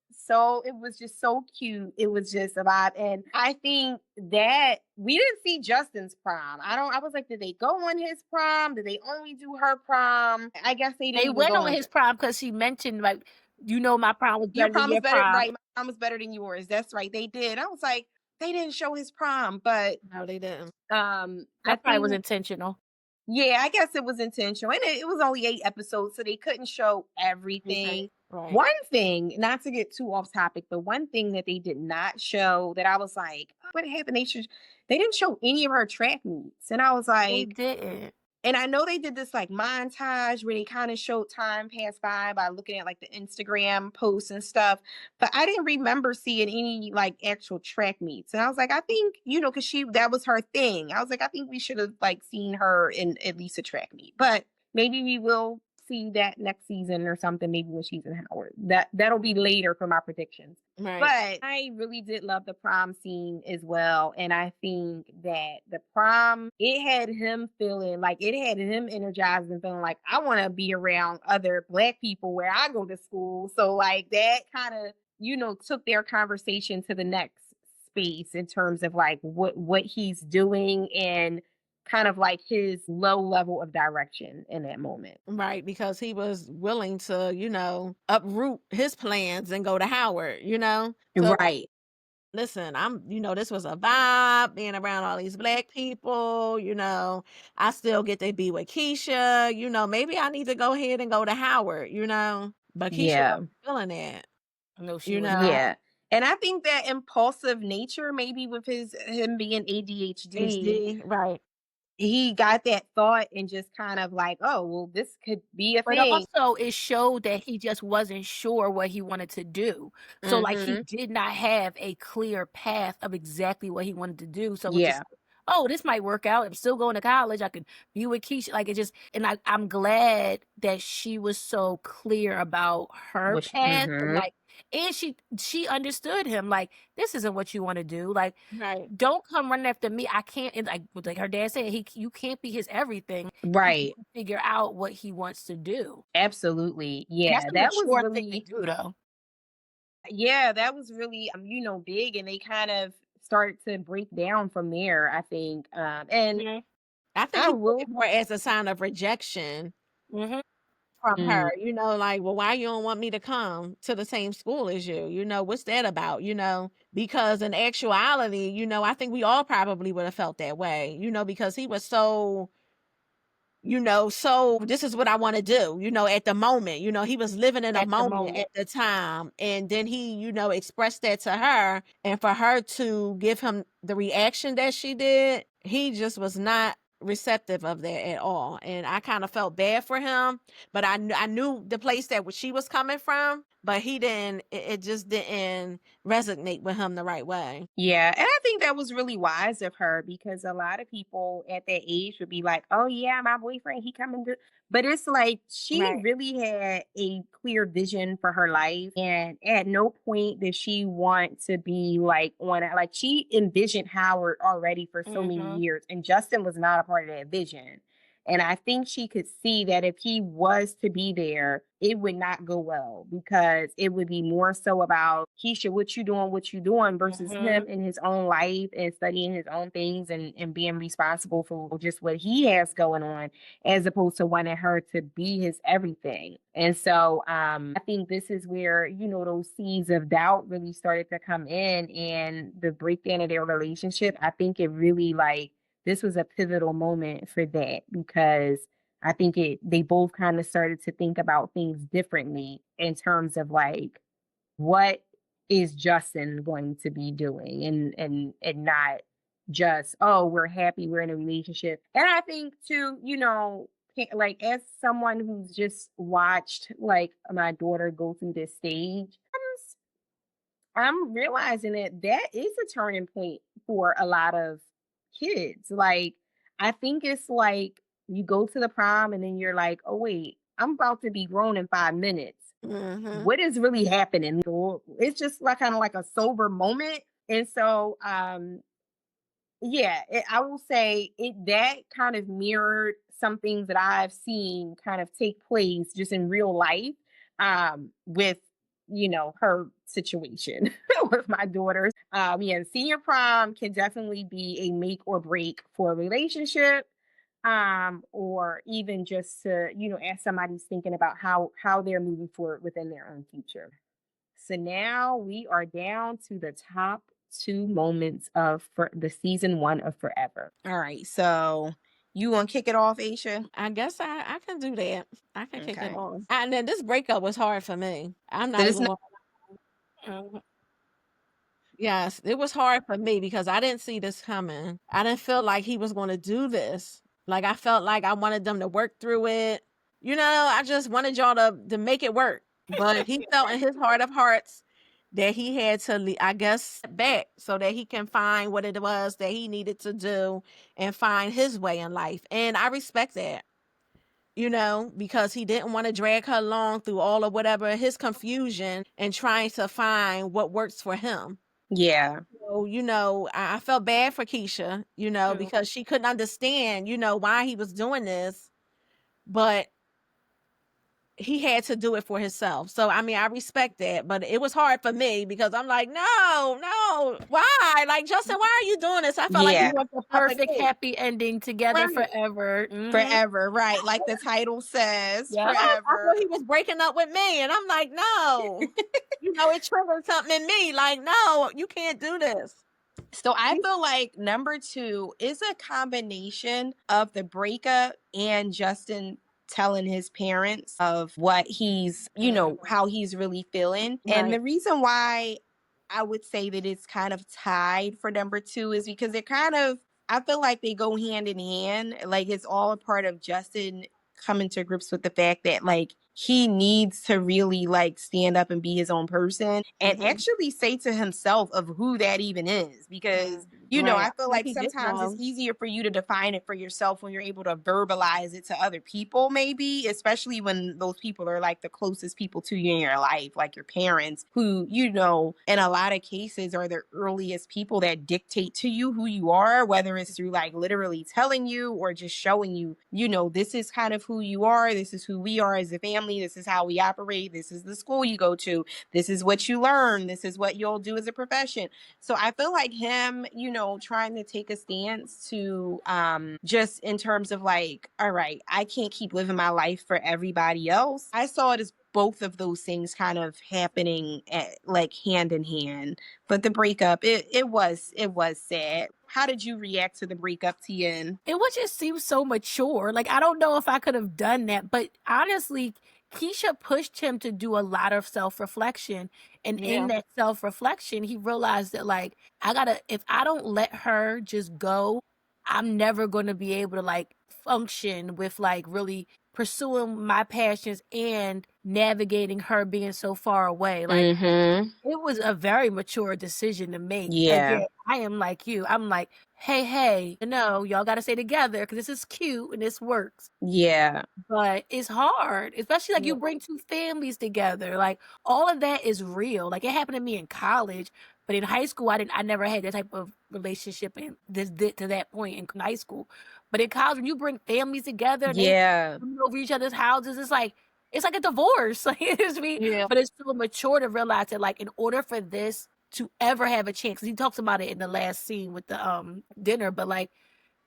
so cute. It was just a vibe. And I think that we didn't see Justin's prom. I was like, did they go on his prom? Did they only do her prom? I guess they didn't They even went go on his prom because she mentioned, like, my prom was your better than prom is your better, prom. right? My prom is better than yours. That's right. They did. I was like, they didn't show his prom, but No, they didn't. I That probably think was intentional. yeah, I guess it was intentional. And it was only 8 episodes, so they couldn't show everything. Right. One thing, not to get too off topic, but one thing that they did not show that I was like, "Oh, what happened?" They didn't show any of her track meets. And I was They like, didn't. and I know they did this like montage where they kind of showed time pass by looking at like the Instagram posts and stuff, but I didn't remember seeing any like actual track meets. And I was like, I think, because that was her thing. I was like, I think we should have like seen her in at least a track meet, but maybe we will see that next season or something, maybe when she's in Howard. That'll be later for my predictions. Right. But I really did love the prom scene as well. And I think that the prom, it had him energized and feeling like, I want to be around other Black people where I go to school. So, like, that kind of, took their conversation to the next space in terms of like what he's doing and kind of like his low level of direction in that moment. Right, because he was willing to, uproot his plans and go to Howard. So Right. listen, this was a vibe being around all these Black people. I still get to be with Keisha. Maybe I need to go ahead and go to Howard. But Keisha Yeah. wasn't feeling that. No, she You was know, not. Yeah. And I think that impulsive nature, maybe with him being ADHD, right. he got that thought and just kind of like, oh, well, this could be a But thing. also, it showed that he just wasn't sure what he wanted to do. So, like, he did not have a clear path of exactly what he wanted to do. So it just, Yeah. oh, this might work out. I'm still going to college. I could be with Keisha. Like, it just, and I'm glad that she was so clear about her Which, path. And like, and she understood him. Like, this isn't what you want to do. Like, Right. don't come running after me. I can't. And like her dad said, you can't be his everything. right. Figure out what he wants to do. Absolutely. And Yeah. that's a That was mature thing to really, do, though. yeah, that was really, big. And they kind of started to break down from there, I think. And Yeah. I think I he took will. it more as a sign of rejection Mm-hmm. from her. Mm, Like, well, why you don't want me to come to the same school as you? What's that about? Because in actuality, I think we all probably would have felt that way. Because he was so so this is what I want to do, at the moment. He was living in a At the moment moment. at the time. And then he, expressed that to her. And for her to give him the reaction that she did, he just was not receptive of that at all. And I kind of felt bad for him, but I knew the place that she was coming from, but he didn't, it just didn't resonate with him the right way. yeah. And I think that was really wise of her because a lot of people at that age would be like, oh, yeah, my boyfriend, he coming to. But it's like she Right. really had a clear vision for her life. And at no point did she want to be like on it. Like she envisioned Howard already for so many years. And Justin was not a part of that vision. And I think she could see that if he was to be there, it would not go well because it would be more so about Keisha, what you doing versus him in his own life and studying his own things and being responsible for just what he has going on, as opposed to wanting her to be his everything. And so I think this is where, those seeds of doubt really started to come in and the breakdown of their relationship. I think it really this was a pivotal moment for that because I think they both kind of started to think about things differently in terms of like what is Justin going to be doing and not just, oh, we're happy, we're in a relationship. And I think too, like as someone who's just watched like my daughter go through this stage, I'm realizing that is a turning point for a lot of kids. Like, I think it's like You go to the prom and then you're like, oh, wait, I'm about to be grown in 5 minutes. What is really happening? It's just like kind of like a sober moment. And so, yeah, I will say that kind of mirrored some things that I've seen kind of take place just in real life, with her situation with my daughters. Yeah, senior prom can definitely be a make or break for a relationship, or even just to as somebody's thinking about how they're moving forward within their own future. So now we are down to the top two moments of for the season one of Forever. All right, so you want to kick it off, Aisha? I guess I can do that. I can kick it Okay. off. And then this breakup was hard for me. I'm So not this even not gonna. Yes, it was hard for me because I didn't see this coming. I didn't feel like he was going to do this. Like I felt like I wanted them to work through it. I just wanted y'all to make it work. But he felt in his heart of hearts that he had to, I guess, step back so that he can find what it was that he needed to do and find his way in life. And I respect that, because he didn't want to drag her along through all of whatever his confusion and trying to find what works for him. yeah. So, I felt bad for Keisha, because she couldn't understand, why he was doing this, but he had to do it for himself. So, I mean, I respect that, but it was hard for me because I'm like, no, why? Like, Justin, why are you doing this? I felt like you Yeah. want the up a perfect kid. happy ending together Right. forever. Forever, right? Like the title says, Yep. I thought forever. he was breaking up with me, and I'm like, no. It triggered something in me. Like, no, you can't do this. So I feel like number two is a combination of the breakup and Justin telling his parents of what he's, how he's really feeling. And Right. the reason why I would say that it's kind of tied for number two is because I feel like they go hand in hand. Like it's all a part of Justin coming to grips with the fact that like he needs to really like stand up and be his own person and actually say to himself of who that even is, because Right. I feel Like like he did sometimes it's know. easier for you to define it for yourself when you're able to verbalize it to other people, maybe, especially when those people are like the closest people to you in your life, like your parents, who, in a lot of cases are the earliest people that dictate to you who you are, whether it's through like literally telling you or just showing you, this is kind of who you are. This is who we are as a family. This is how we operate. This is the school you go to. This is what you learn. This is what you'll do as a profession. So I feel like him, trying to take a stance to just in terms of like, all right, I can't keep living my life for everybody else. I saw it as both of those things kind of happening like hand in hand. But the breakup, it was sad. How did you react to the breakup, Tienne? It would just seem so mature. Like I don't know if I could have done that, but honestly, Keisha pushed him to do a lot of self-reflection. And in that self-reflection, he realized that like if I don't let her just go, I'm never going to be able to like function with like really pursuing my passions and navigating her being so far away. Like Mm-hmm. it was a very mature decision to make. Yeah. Again, I am like you. I'm like, hey, no, y'all got to stay together because this is cute and this works. Yeah. But it's hard, especially like you bring two families together. Like all of that is real. Like it happened to me in college, but in high school, I never had that type of relationship and to that point in high school. But in college, when you bring families together, and they Yeah. come over each other's houses. It's like a divorce. Like but it's still mature to realize that like in order for this to ever have a chance, 'cause he talks about it in the last scene with the dinner, but like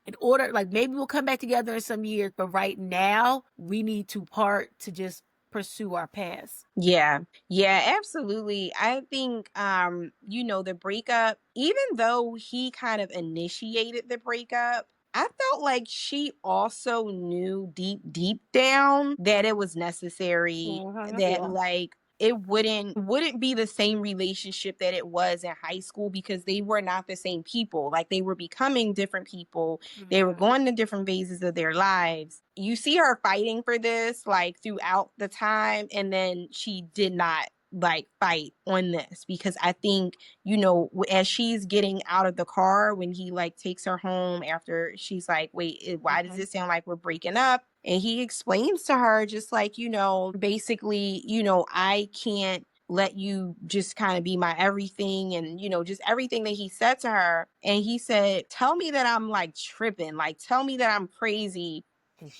in order, like maybe we'll come back together in some years, but right now we need to part to just pursue our paths. Yeah. Yeah, absolutely. I think the breakup, even though he kind of initiated the breakup, I felt like she also knew deep down that it was necessary, that like it wouldn't be the same relationship that it was in high school because they were not the same people. Like they were becoming different people. They were going to different phases of their lives. You see her fighting for this like throughout the time, and then she did not like fight on this, because I think, as she's getting out of the car, when he like takes her home after she's like, wait, why does it sound like we're breaking up? And he explains to her just like, basically, I can't let you just kind of be my everything, and just everything that he said to her. And he said, tell me that I'm like tripping, like tell me that I'm crazy.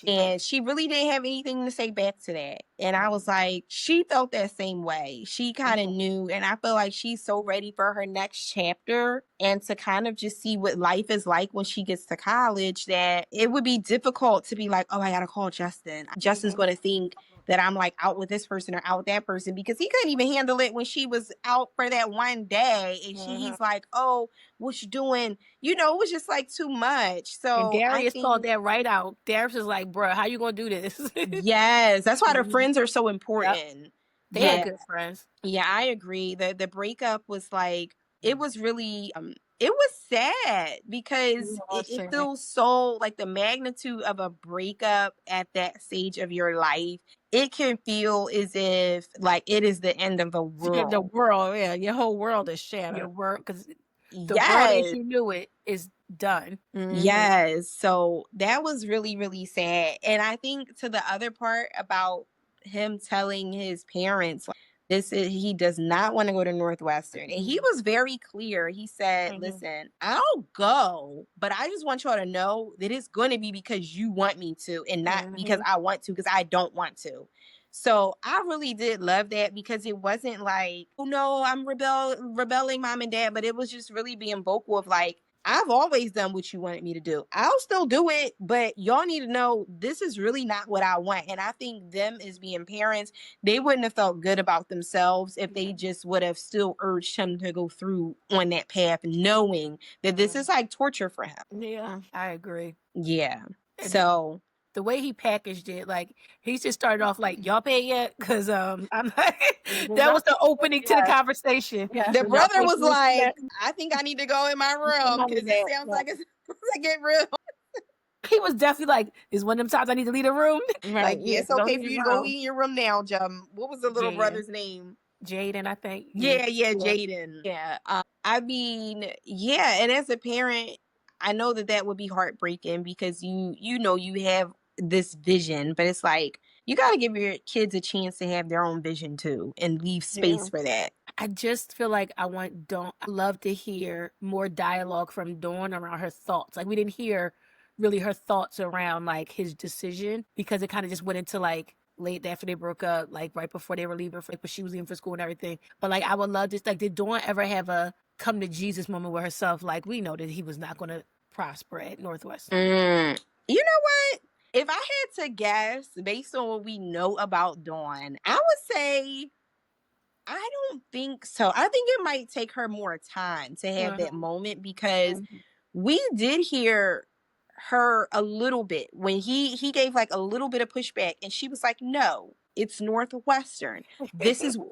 And she really didn't have anything to say back to that. And I was like, she felt that same way. She kind of knew. And I feel like she's so ready for her next chapter and to kind of just see what life is like when she gets to college, that it would be difficult to be like, oh, I got to call Justin. Justin's going to think that I'm like out with this person or out with that person, because he couldn't even handle it when she was out for that one day. And he's like, oh, what you doing? It was just like too much. So And I Darius think called that right out. Darius is like, bruh, how you gonna do this? yes, that's why their friends are so important. They Yeah. are good friends. Yeah, I agree. The breakup was like, it was really it was sad, because it feels so like the magnitude of a breakup at that stage of your life. It can feel as if like it is the end of the world. The world, yeah, your whole world is shattered. Your world, because the Yes. world as you knew it is done. Yes. So that was really, really sad. And I think to the other part about him telling his parents, like, he does not want to go to Northwestern. And he was very clear. He said, listen, I'll go, but I just want y'all to know that it's going to be because you want me to, and not because I want to, because I don't want to. So I really did love that, because it wasn't like, oh no, I'm rebelling, mom and dad, but it was just really being vocal of like, I've always done what you wanted me to do. I'll still do it, but y'all need to know this is really not what I want. And I think them as being parents, they wouldn't have felt good about themselves if they just would have still urged him to go through on that path, knowing that this is like torture for him. Yeah, I agree. Yeah. And so the way he packaged it, like he just started off like, y'all pay yet? Because I'm like, that was the opening to the conversation. Yeah. the brother was like, I think I need to go in my room, because it sounds like it's like get real. He was definitely like, "Is one of them times I need to leave the room." Like, yeah, it's okay for you to go eat in your room now, Jum. What was the little brother's name? Jaden, I think. Yeah, Jaden. Yeah. I mean, yeah, and as a parent, I know that would be heartbreaking, because you have this vision, but it's like you got to give your kids a chance to have their own vision too, and leave space for that. I just feel like I love to hear more dialogue from Dawn around her thoughts. Like we didn't hear really her thoughts around like his decision, because it kind of just went into like late after they broke up, like right before they were leaving but she was leaving for school and everything. But like I would love this, like, did Dawn ever have a come to Jesus moment with herself? Like, we know that he was not going to prosper at Northwestern. You know what? If I had to guess based on what we know about Dawn, I would say I don't think so. I think it might take her more time to have that moment, because we did hear her a little bit when he gave like a little bit of pushback, and she was like, no, it's Northwestern.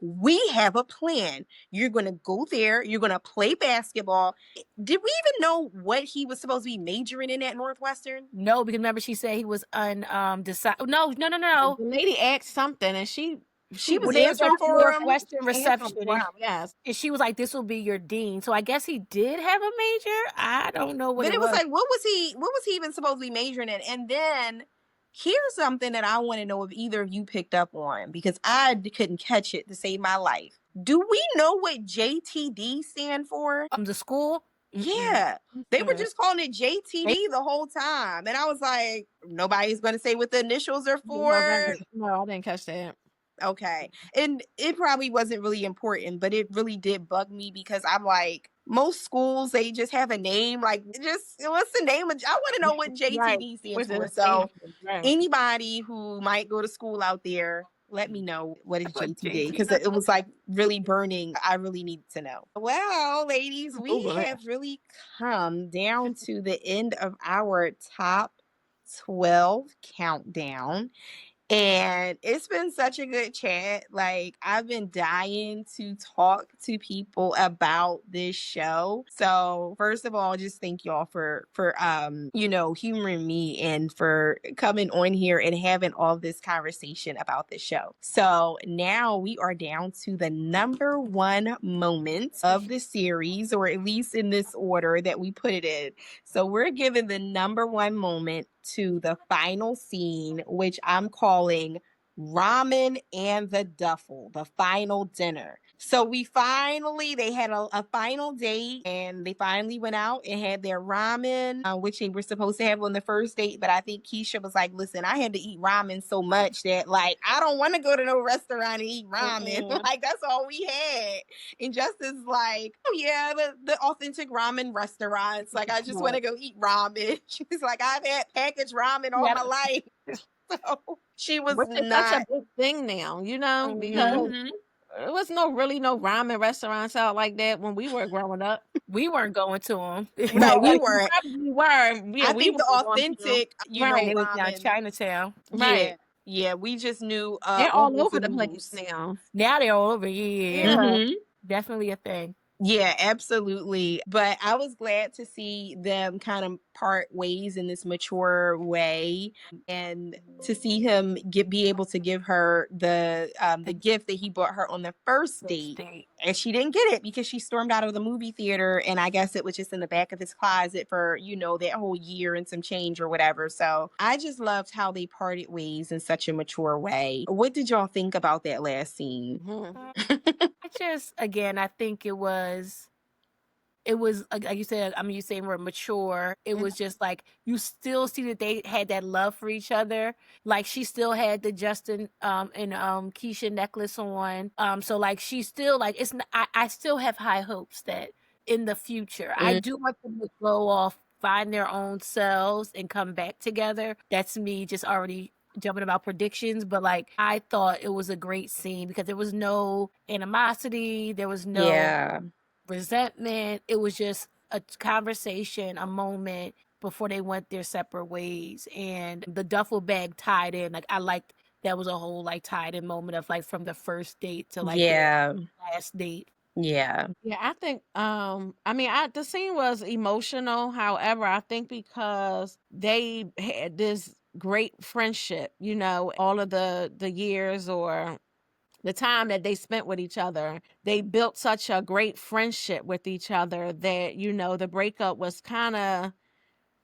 We have a plan. You're going to go there. You're going to play basketball. Did we even know what he was supposed to be majoring in at Northwestern? No, because remember she said he was undecided. No. The lady asked something, and she was answering for him. Northwestern reception. Yes. And she was like, this will be your dean. So I guess he did have a major. I don't know what but it was like, what was he even supposed to be majoring in? And then here's something that I want to know if either of you picked up on, because I couldn't catch it to save my life. Do we know what JTD stand for? The school? Yeah. They were just calling it JTD the whole time. And I was like, nobody's going to say what the initials are for. No, I didn't catch that. Okay. And it probably wasn't really important, but it really did bug me, because I'm like, most schools, they just have a name. Like, just what's the name of? I want to know what JTD stands for. So anybody who might go to school out there, let me know what is JTD, because it was like really burning. I really need to know. Well, ladies, we have really come down to the end of our top 12 countdown. And it's been such a good chat. Like, I've been dying to talk to people about this show. So first of all, just thank y'all for humoring me and for coming on here and having all this conversation about this show. So now we are down to the number one moment of the series, or at least in this order that we put it in. So we're giving the number one moment to the final scene, which I'm calling Ramen and the Duffel, the final dinner. So they had a final date, and they finally went out and had their ramen, which they were supposed to have on the first date. But I think Keisha was like, listen, I had to eat ramen so much that, like, I don't want to go to no restaurant and eat ramen. Like, that's all we had. And Justin's like, oh yeah, the authentic ramen restaurants. Like, I just want to go eat ramen. She's like, I've had packaged ramen all my life. So she was Which is such a not. big thing now, because there was no ramen restaurants out like that when we were growing up. We weren't going to them. Right, we You weren't. probably were. Yeah, I we think were the going to them. authentic, Right. It was down ramen. Chinatown. Right. Yeah, we just knew They're all oodles over and the place noodles. now. Now they're all over. Yeah. Yeah. Definitely a thing. Yeah, absolutely. But I was glad to see them kind of part ways in this mature way, and to see him be able to give her the gift that he bought her on the first date. And she didn't get it because she stormed out of the movie theater, and I guess it was just in the back of his closet for, that whole year and some change or whatever. So I just loved how they parted ways in such a mature way. What did y'all think about that last scene? I think it was like you said, you saying we're mature. It was just like, you still see that they had that love for each other. Like, she still had the Justin and Keisha necklace on. So like, she still, like, I still have high hopes that in the future, I do want them to go off, find their own selves, and come back together. That's me just already jumping about predictions, but like, I thought it was a great scene because there was no animosity, there was no resentment. It was just a conversation, a moment before they went their separate ways. And the duffel bag tied in. Like, I liked that was a whole like tied in moment of like from the first date to like the last date. Yeah. Yeah, I think the scene was emotional. However, I think because they had this great friendship, all of the years or the time that they spent with each other, they built such a great friendship with each other that, the breakup was kind of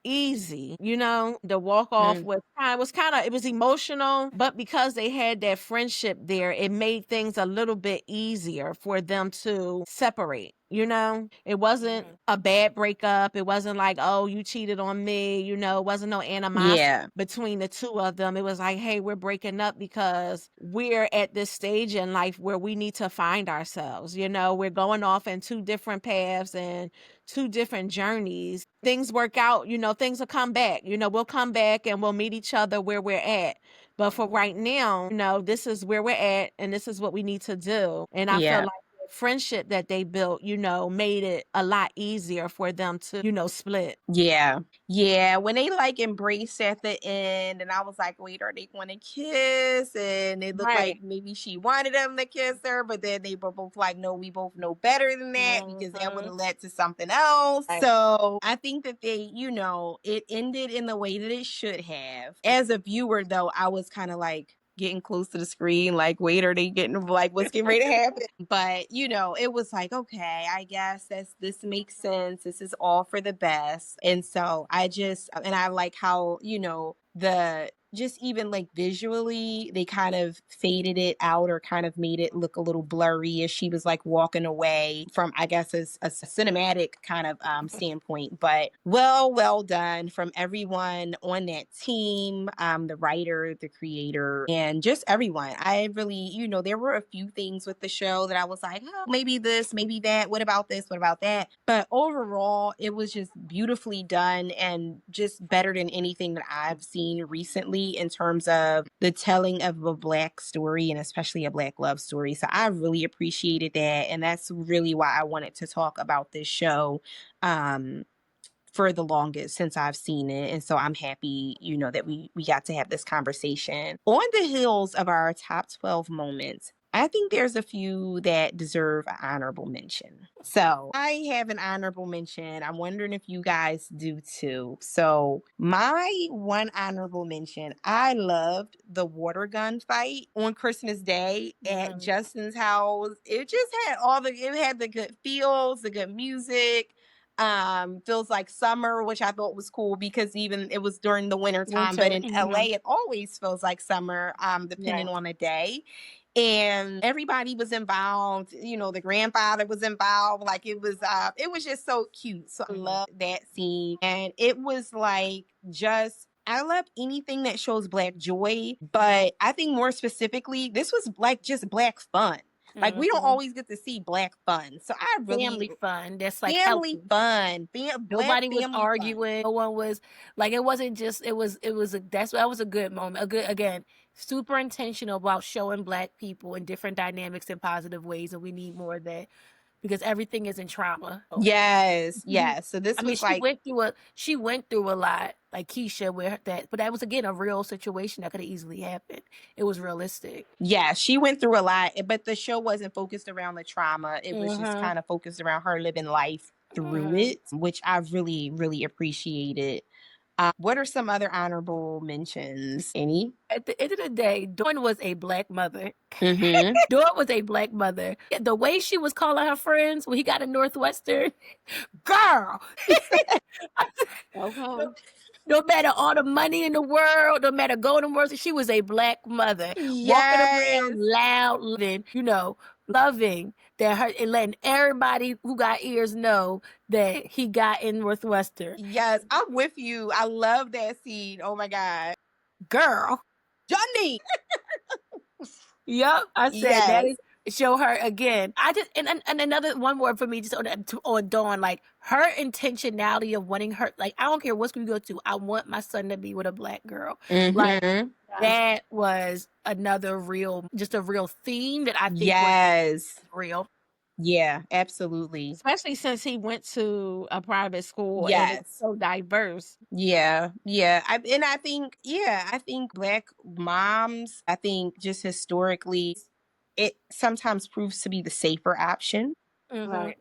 easy, the walk off it was emotional, but because they had that friendship there, it made things a little bit easier for them to separate. It wasn't a bad breakup. It wasn't like, oh, you cheated on me. It wasn't no animosity between the two of them. It was like, hey, we're breaking up because we're at this stage in life where we need to find ourselves. We're going off in two different paths and two different journeys. Things work out, things will come back. We'll come back and we'll meet each other where we're at. But for right now, this is where we're at and this is what we need to do. And I feel like friendship that they built, made it a lot easier for them to, split. Yeah. When they like embraced at the end, and I was like, wait, are they going to kiss? And it looked like maybe she wanted them to kiss her, but then they were both like, no, we both know better than that, because that would have led to something else. So I think that they, it ended in the way that it should have. As a viewer, though, I was kind of like getting close to the screen, like, wait, are they getting, like, what's getting ready to happen? But it was like, okay, I guess this makes sense. This is all for the best. And so I like how, the just even like visually, they kind of faded it out or kind of made it look a little blurry as she was like walking away from, I guess, a cinematic kind of standpoint. But well done from everyone on that team, the writer, the creator, and just everyone. I really, there were a few things with the show that I was like, oh, maybe this, maybe that. What about this? What about that? But overall, it was just beautifully done and just better than anything that I've seen recently in terms of the telling of a Black story, and especially a Black love story. So I really appreciated that. And that's really why I wanted to talk about this show for the longest since I've seen it. And so I'm happy, that we got to have this conversation. On the heels of our top 12 moments, I think there's a few that deserve an honorable mention. So I have an honorable mention. I'm wondering if you guys do too. So my one honorable mention, I loved the water gun fight on Christmas Day at Justin's house. It just had it had the good feels, the good music. Feels like summer, which I thought was cool because even it was during the winter time, but in LA it always feels like summer, depending on the day. And everybody was involved, the grandfather was involved. Like it was just so cute. So I love that scene. And it was like I love anything that shows Black joy, but I think more specifically, this was like just Black fun. Like we don't always get to see Black fun. So I really family fun. That's like family healthy. fun. Nobody was family arguing. No one was like, it wasn't just, that was a good moment. A good, again, super intentional about showing Black people in different dynamics in positive ways. And we need more of that because everything is in trauma. Yes. So this I mean, was she went through a lot, like Keisha, but that was again a real situation that could have easily happened. It was realistic. Yeah, she went through a lot, but the show wasn't focused around the trauma. It was just kind of focused aaround her living life through it, which I really, really appreciated. What are some other honorable mentions? Any? At the end of the day, Dawn was a Black mother. Mm-hmm. Dawn was a Black mother. The way she was calling her friends when he got a Northwestern, girl. No matter all the money in the world, no matter golden words, she was a Black mother. Yes. Walking around loud, loving that her and letting everybody who got ears know that he got in Northwestern. Yes, I'm with you. I love that scene. Oh my God. Girl. Johnny. Yep. I said that is show her again. I just and another one more for me just on Dawn, like her intentionality of wanting her, like I don't care what school you go to, I want my son to be with a Black girl. Like that was another real theme that I think was real. Yeah, absolutely. Especially since he went to a private school and it's so diverse. Yeah. I think Black moms, I think just historically, it sometimes proves to be the safer option. Right.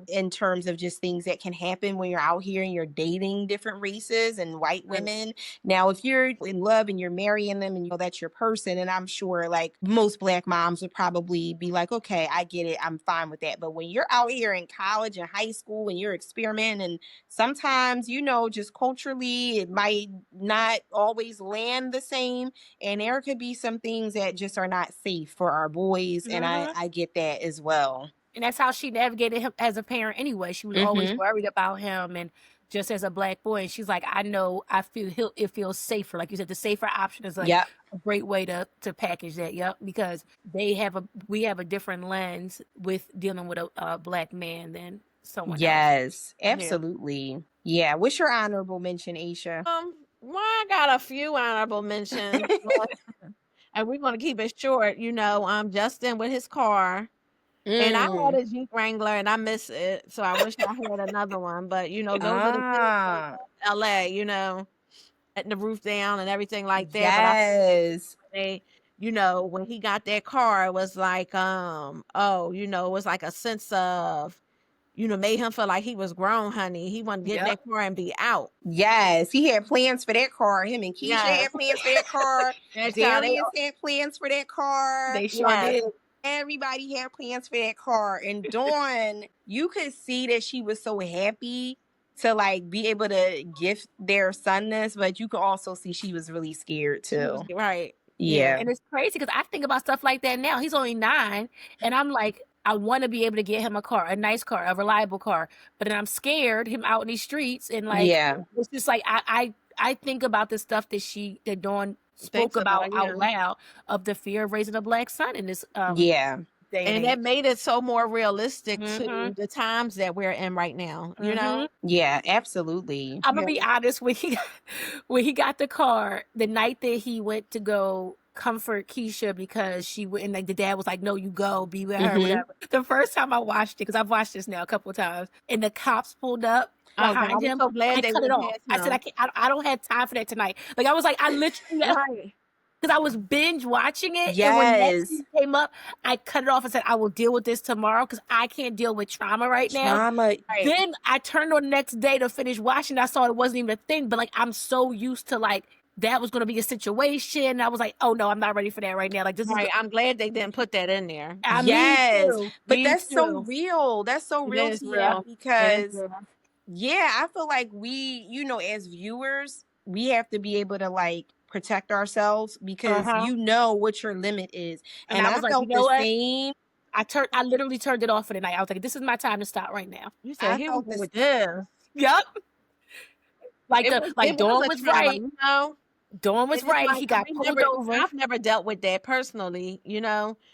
In terms of just things that can happen when you're out here and you're dating different races and white women. Now, if you're in love and you're marrying them and that's your person, and I'm sure like most Black moms would probably be like, okay, I get it, I'm fine with that. But when you're out here in college and high school and you're experimenting, and sometimes, just culturally, it might not always land the same. And there could be some things that just are not safe for our boys. And I get that as well. And that's how she navigated him as a parent anyway. She was always worried about him, and just as a Black boy. And she's like, it feels safer. Like you said, the safer option is like a great way to package that. Yep. Because we have a different lens with dealing with a Black man than someone else. Yes, absolutely. Yeah. What's your honorable mention, Aisha? Well, I got a few honorable mentions. And we're going to keep it short. Justin with his car. And I had a Jeep Wrangler and I miss it. So I wish I had another one. But, those are the things in LA, letting the roof down and everything like that. Yes. But when he got that car, it was like, it was like a sense of, made him feel like he was grown, honey. He wanted to get in that car and be out. Yes, he had plans for that car. Him and Keisha had plans for that car. Darius had plans for that car. They sure did. Everybody had plans for that car. And Dawn, you could see that she was so happy to like be able to gift their son this, but you could also see she was really scared too. Right. Yeah. And it's crazy because I think about stuff like that now. He's only 9, and I'm like, I want to be able to get him a car, a nice car, a reliable car. But then I'm scared him out in these streets, and like, it's just like I think about the stuff that Dawn spoke about out loud, of the fear of raising a Black son in this and that made it so more realistic to the times that we're in right now, Yeah, absolutely. I'm gonna be honest, when he got the car, the night that he went to go comfort Keisha because she went, and like the dad was like, no, you go be with her, whatever. The first time I watched it, because I've watched this now a couple of times, and the cops pulled up Oh, God, behind I'm him. so glad I they cut it went off. past I said, him. I can't, I don't have time for that tonight. Like, I was like, I literally, Right. because I was binge watching it. And when that Yes. scene came up, I cut it off and said, I will deal with this tomorrow because I can't deal with trauma right now. Trauma. Right. Then I turned on the next day to finish watching. I saw it wasn't even a thing, but like, I'm so used to like, that was going to be a situation. I was like, oh no, I'm not ready for that right now. Like, this is, Right. I'm glad they didn't put that in there. me Yes. too. But Me that's so too. real. That's so It real, is Tienne, real. It is because real. yeah, I feel like we, as viewers, we have to be able to like protect ourselves because Uh-huh. you know what your limit is. And And I I was like, you felt know the what? same. I literally turned it off for the night. I was like, this is my time to stop right now. You said, I here we felt go this. with this. Yep. Like It was Dawn a was trauma, right. you know? Dawn was And it's right. like He got pulled over. I've never dealt with that personally,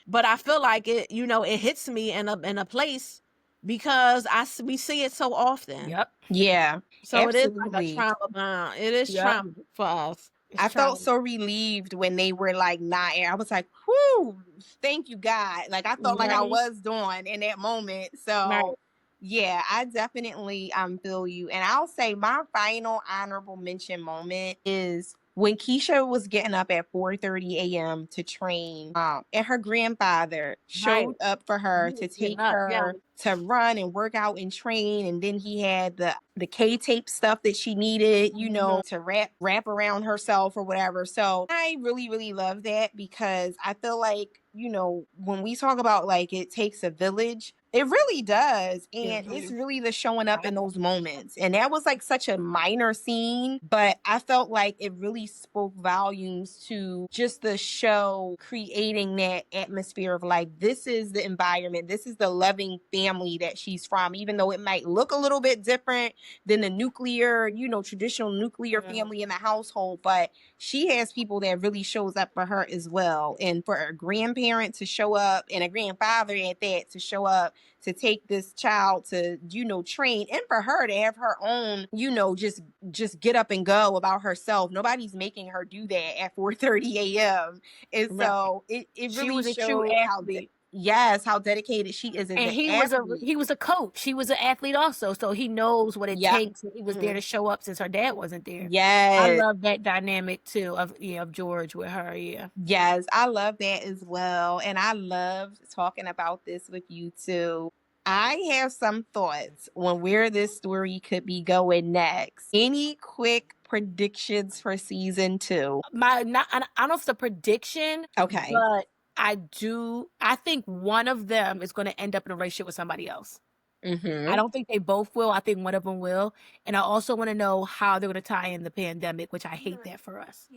but I feel like it, it hits me in a place because we see it so often. Yep. Yeah, So it is like a absolutely. trauma bond. It is Yep. trauma for us. It's I felt trauma. so relieved when they were like not air. I was like, whoo, thank you, God. Like I felt like I Right. was doing in that moment. Right. So yeah, I definitely feel you. And I'll say my final honorable mention moment is when Keisha was getting up at 4:30 a.m. to train, and her grandfather Right. showed up for her to Getting take up. Yeah. her to run and work out and train. And then he had the K-tape stuff that she needed, to wrap around herself or whatever. So I really, really love that because I feel like, when we talk about like it takes a village, it really does. And it's really the showing up in those moments. And that was like such a minor scene, but I felt like it really spoke volumes to just the show creating that atmosphere of like, this is the environment, this is the loving family that she's from, even though it might look a little bit different than the nuclear, traditional nuclear family in the household, but she has people that really shows up for her as well. And for a grandparent to show up and a grandfather at that to show up to take this child to, train, and for her to have her own, just get up and go about herself. Nobody's making her do that at 4:30 a.m. And so it She really was a true showed athlete. how dedicated she is as And an he athlete. was a coach. He was an athlete also, so he knows what it Yep. takes. He was there to show up since her dad wasn't there. I Yes. love that dynamic too of George with her. Yeah. Yes, I love that as well. And I love talking about this with you too. I have some thoughts on where this story could be going next. Any quick predictions for season 2? I don't know if it's a prediction, Okay. but I think one of them is going to end up in a relationship with somebody else. I don't think they both will. I think one of them will. And I also want to know how they're going to tie in the pandemic, which I hate that for us.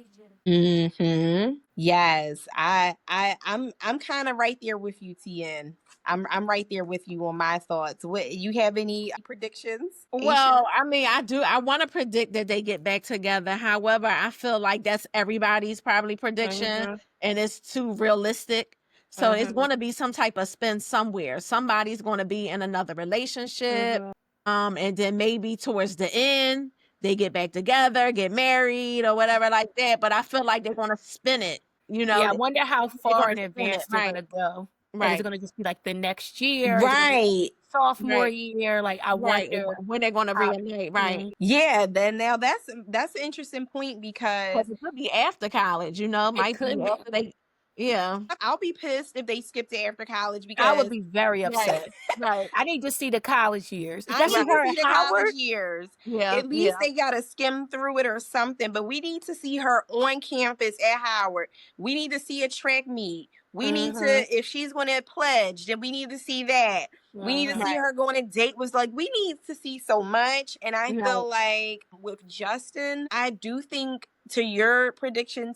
Yes, I'm kind of right there with you, Tien. I'm right there with you on my thoughts. What you have any predictions? Well, Aisha? I mean, I do. I want to predict that they get back together. However, I feel like that's everybody's probably prediction, and it's too realistic. So it's going to be some type of spin somewhere. Somebody's going to be in another relationship, and then maybe towards the end they get back together, get married, or whatever like that. But I feel like they're going to spin it. Yeah, I wonder how They're far going in to spin it, advance they're right? going to go. Like, is Right. it going to just be like the next year? Is it gonna be Right. sophomore Right. year? Like, I Right. wonder When they're going to reunite, right? Yeah, then now that's an interesting point because Because it could be after college, might be could be. after they, yeah. I'll be pissed if they skip to after college I because would be very Right. upset. Right. I need to see the college years, I especially need to her see at the Howard. college years. Yeah. At least they gotta skim through it or something. But we need to see her on campus at Howard. We need to see a track meet. We need to, if she's going to pledge, then we need to see that. We need to see her going to date. Was like, we need to see so much. And I feel like with Justin, I do think, to your prediction,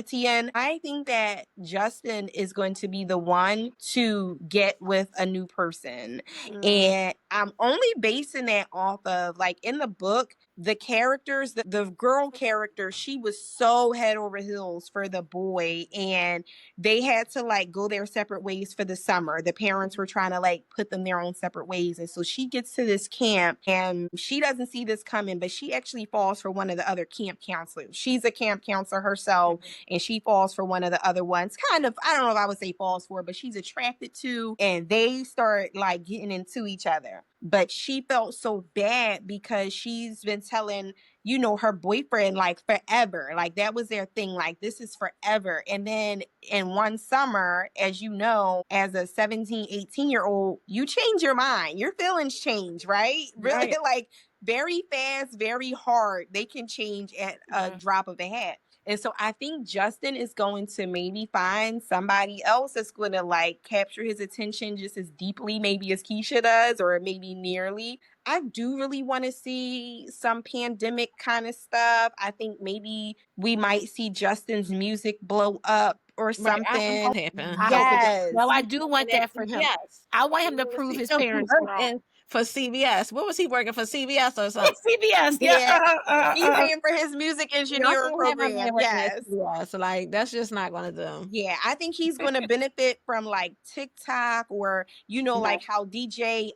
Tien, I think that Justin is going to be the one to get with a new person. And I'm only basing that off of, like, in the book, the characters, the girl character, she was so head over heels for the boy, and they had to like go their separate ways for the summer. The parents were trying to like put them their own separate ways. And so she gets to this camp and she doesn't see this coming, but she actually falls for one of the other camp counselors. She's a camp counselor herself, and she falls for one of the other ones. Kind of, I don't know if I would say falls for, but she's attracted to, and they start like getting into each other. but she felt so bad because she's been telling, her boyfriend like forever, like that was their thing, like this is forever. And then in one summer, as you know, as a 17, 18-year-old, you change your mind, your feelings change, right? Really, Right. like very fast, very hard. They can change at a drop of a hat. And so I think Justin is going to maybe find somebody else that's going to like capture his attention just as deeply, maybe as Keisha does, or maybe nearly. I do really want to see some pandemic kind of stuff. I think maybe we might see Justin's music blow up or Right. I something. hope it happen. I hope it does. Yes. No, I do want that for him. Yes. I want him to prove his parents wrong. For CBS. What was he working for, CBS or something? CBS, Yeah. He's paying for his music engineering program. Yes. So like that's just not gonna do. Yeah, I think he's going to benefit from like TikTok or like how DJ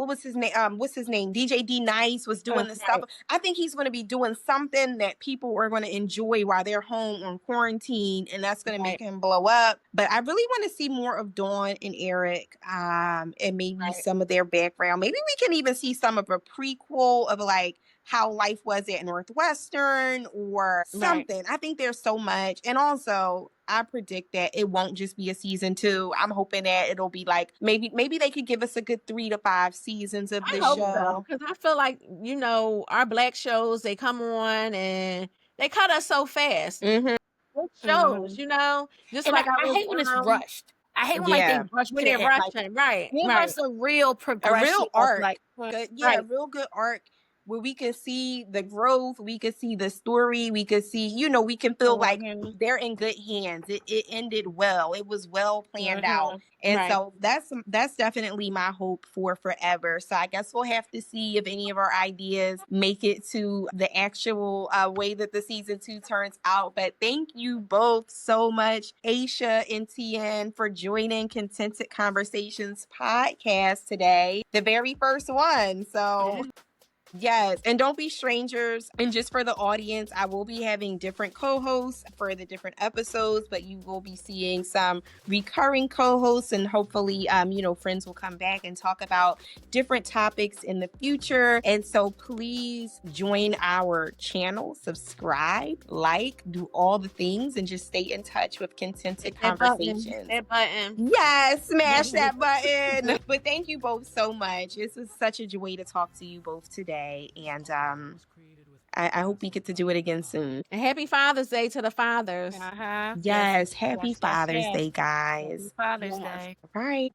what's his name? DJ D Nice was doing the stuff. I think he's going to be doing something that people are going to enjoy while they're home on quarantine, and that's going to make him blow up. But I really want to see more of Dawn and Eric, and maybe some of their background. Maybe we can even see some of a prequel of like how life was at Northwestern or something. I think there's so much. And also, I predict that it won't just be a season 2. I'm hoping that it'll be like maybe they could give us a good 3 to 5 seasons of this show. Because I feel like, our Black shows, they come on and they cut us so fast. Mm-hmm. It shows, just and like I hate when it's rushed. I hate when like they rush when to they're the end. rushing, right? Give us a real progression, a real arc, like a real good arc where we can see the growth, we can see the story, we can see, we can feel like they're in good hands. It ended well. It was well planned out. And so that's definitely my hope for Forever. So I guess we'll have to see if any of our ideas make it to the actual way that the season 2 turns out. But thank you both so much, Aisha and Tienne, for joining Contented Conversations podcast today, the very first one. So yes, and don't be strangers. And just for the audience, I will be having different co-hosts for the different episodes, but you will be seeing some recurring co-hosts, and hopefully, friends will come back and talk about different topics in the future. And so please join our channel, subscribe, like, do all the things, and just stay in touch with Contented Conversations. That button. Yes, smash that button. But thank you both so much. This was such a joy to talk to you both today. And I hope we get to do it again soon. And happy Father's Day to the fathers. Yes, happy Father's Day, guys. Happy Father's Day. All right.